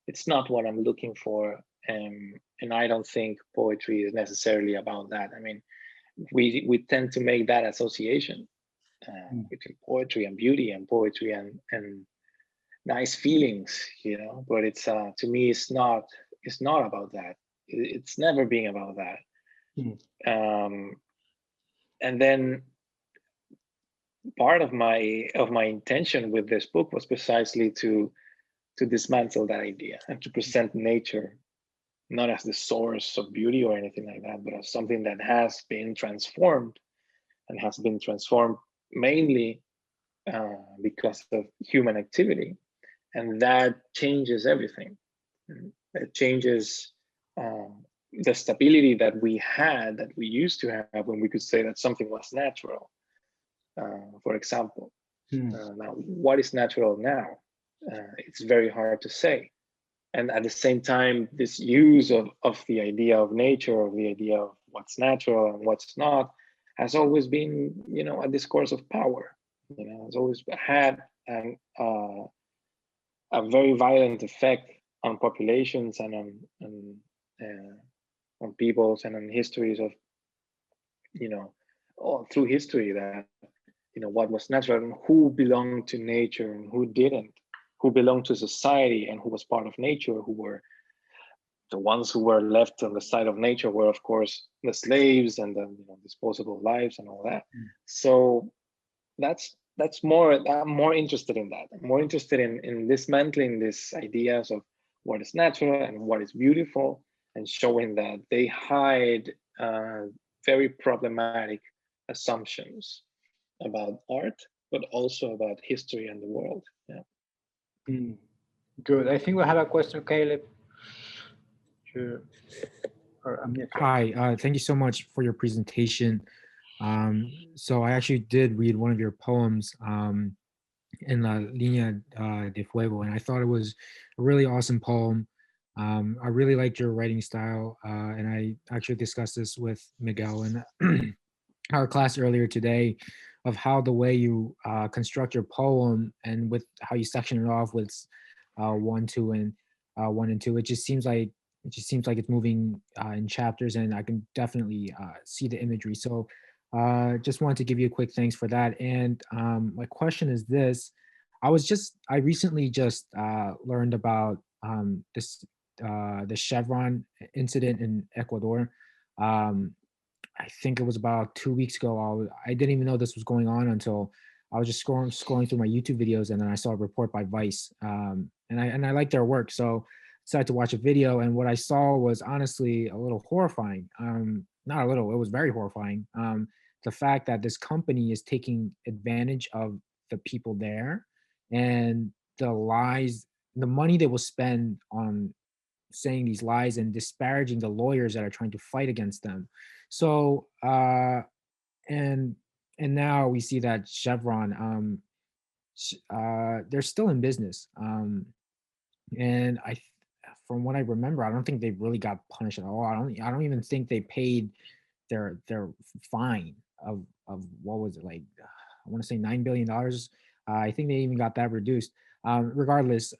It's not what I'm looking for. And I don't think poetry is necessarily about that. I mean, we tend to make that association between poetry and beauty, and poetry and nice feelings, but it's to me, it's not about that. It's never being about that. Um, and then part of my intention with this book was precisely to dismantle that idea and to present nature not as the source of beauty or anything like that, but as something that has been transformed, and has been transformed mainly because of human activity, and that changes everything. It changes the stability that we used to have when we could say that something was natural. For example, now what is natural now? It's very hard to say. And at the same time, this use of the idea of nature, of the idea of what's natural and what's not, has always been, a discourse of power. Has always had a very violent effect on populations and on peoples and on histories of, all through history, that what was natural and who belonged to nature and who didn't, who belonged to society and who was part of nature, who were the ones who were left on the side of nature were, of course, the slaves and the disposable lives and all that. So that's more, I'm more interested in that. I'm more interested in dismantling these ideas of what is natural and what is beautiful, and showing that they hide very problematic assumptions about art, but also about history and the world. Yeah. Good. I think we have a question, Caleb. Sure. Hi, thank you so much for your presentation. So I actually did read one of your poems in La Línea de Fuego, and I thought it was a really awesome poem. I really liked your writing style, and I actually discussed this with Miguel in our class earlier today, of how the way you construct your poem and with how you section it off with 1, 2, and 1 and 2. It just seems like it's moving in chapters, and I can definitely see the imagery. So just wanted to give you a quick thanks for that. And my question is this: I recently just learned about the Chevron incident in Ecuador. I think it was about 2 weeks ago. I didn't even know this was going on until I was just scrolling through my YouTube videos, and then I saw a report by Vice, and I liked their work, so decided to watch a video. And what I saw was honestly a little horrifying. Not a little; it was very horrifying. The fact that this company is taking advantage of the people there, and the lies, the money they will spend on saying these lies and disparaging the lawyers that are trying to fight against them. So and now we see that Chevron, they're still in business, and from what I remember, I don't think they really got punished at all. I don't even think they paid their fine of what was it, like, I want to say $9 billion. I think they even got that reduced. Regardless,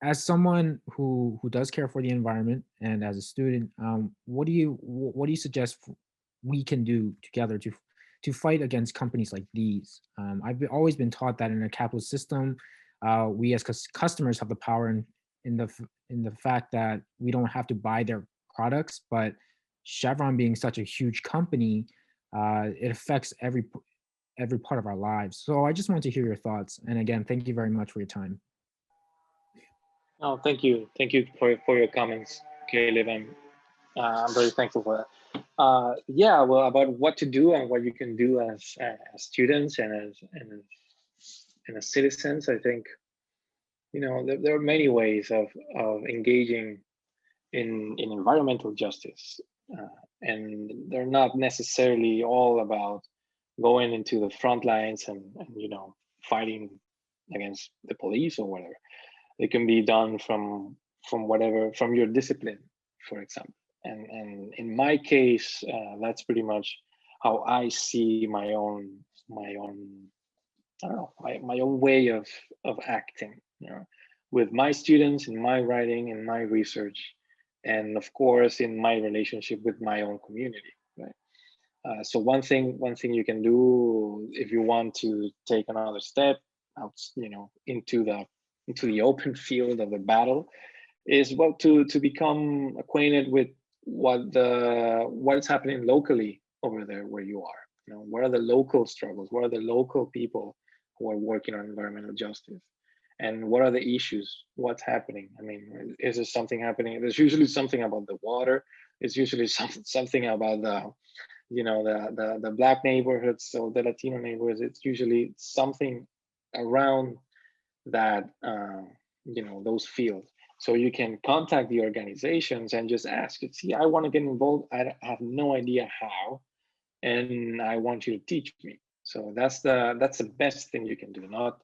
as someone who does care for the environment and as a student, what do you suggest we can do together to fight against companies like these? Always been taught that in a capitalist system, we as customers have the power in the fact that we don't have to buy their products, but Chevron being such a huge company, it affects every part of our lives. So I just want to hear your thoughts. And again, thank you very much for your time. Oh, thank you for your comments, Caleb. I'm very thankful for that. Yeah, well, about what to do and what you can do as students and as citizens, I think, you know, there are many ways of engaging in environmental justice, and they're not necessarily all about going into the front lines and you know, fighting against the police or whatever. It can be done from your discipline, for example. And in my case, that's pretty much how I see my own I don't know, my own way of acting, you know, with my students, in my writing, in my research, and of course in my relationship with my own community, right? So one thing you can do if you want to take another step out, you know, into the open field of the battle, is well to become acquainted with what's happening locally over there where you are. You know, what are the local struggles? What are the local people who are working on environmental justice? And what are the issues? What's happening? I mean, is there something happening? There's usually something about the water. It's usually something about the, you know, the Black neighborhoods or the Latino neighborhoods. It's usually something around that, you know, those fields. So you can contact the organizations and just ask, see, I want to get involved. I have no idea how, and I want you to teach me. So that's the best thing you can do. Not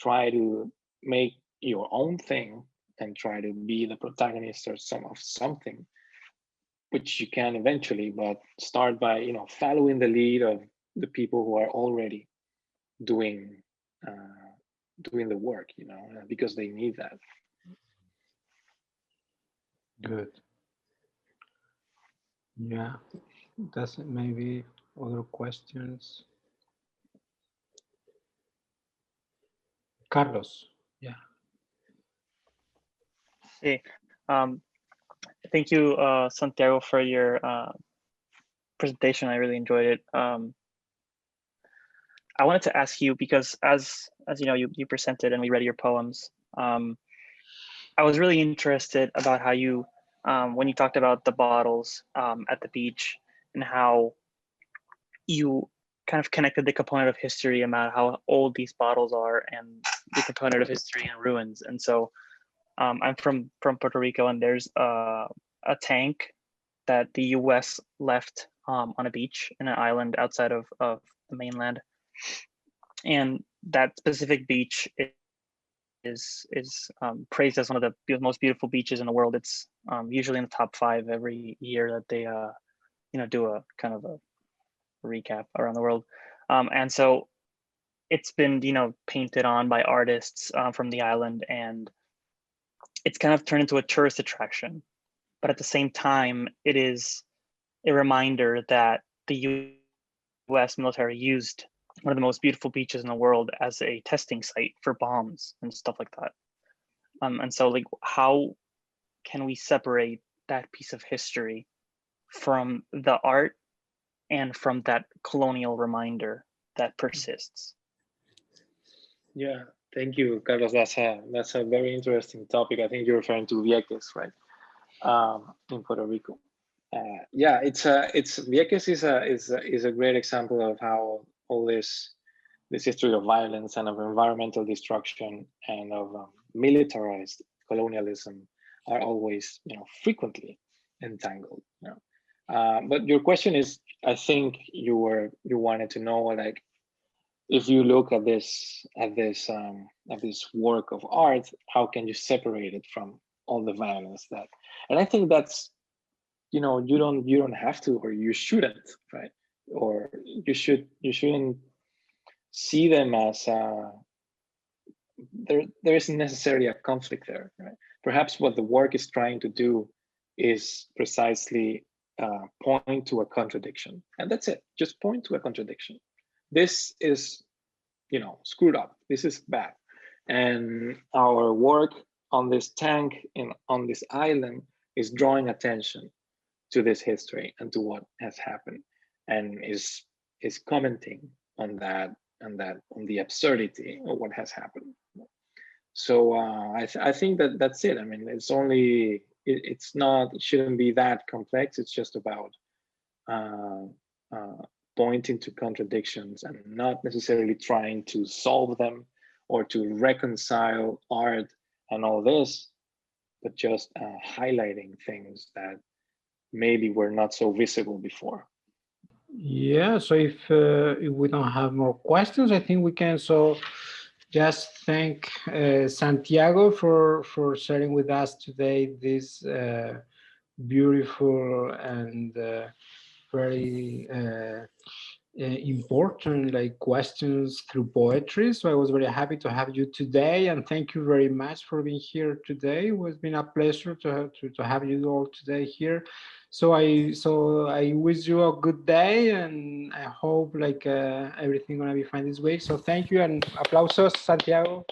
try to make your own thing and try to be the protagonist or something, which you can eventually, but start by, you know, following the lead of the people who are already doing the work, you know, because they need that. Good. Yeah, that's maybe other questions. Carlos, yeah. Hey, thank you, Santiago, for your presentation. I really enjoyed it. I wanted to ask you, because as you know, you presented and we read your poems. I was really interested about how you, when you talked about the bottles at the beach, and how you kind of connected the component of history about how old these bottles are and the component of history and ruins. And so I'm from Puerto Rico, and there's a tank that the US left on a beach in an island outside of the mainland. And that specific beach is praised as one of the most beautiful beaches in the world. It's usually in the top 5 every year that they you know, do a kind of a recap around the world. And so it's been, you know, painted on by artists from the island, and it's kind of turned into a tourist attraction. But at the same time, it is a reminder that the US military used one of the most beautiful beaches in the world as a testing site for bombs and stuff like that. And so, like, how can we separate that piece of history from the art and from that colonial reminder that persists? Yeah, thank you, Carlos. That's a very interesting topic. I think you're referring to Vieques, right? In Puerto Rico. Yeah, Vieques is a great example of how all this history of violence and of environmental destruction and of militarized colonialism are always, you know, frequently entangled. You know? But your question is, I think you wanted to know, like, if you look at this work of art, how can you separate it from all the violence that? And I think that's, you know, you don't have to, or you shouldn't, right? Or you shouldn't see them as there isn't necessarily a conflict there, right? Perhaps what the work is trying to do is precisely point to a contradiction, and that's it. Just point to a contradiction. This is, you know, screwed up. This is bad, and our work on this tank and on this island is drawing attention to this history and to what has happened, and is commenting on that, on the absurdity of what has happened. So I think that that's it. I mean, it's only, it shouldn't be that complex. It's just about pointing to contradictions and not necessarily trying to solve them or to reconcile art and all this, but just highlighting things that maybe were not so visible before. Yeah, so if we don't have more questions, I think we can just thank Santiago for sharing with us today this beautiful and very important questions through poetry. So I was very happy to have you today, and thank you very much for being here today. It has been a pleasure to have you all today here. So I wish you a good day, and I hope everything gonna be fine this week. So thank you, and aplausos, Santiago.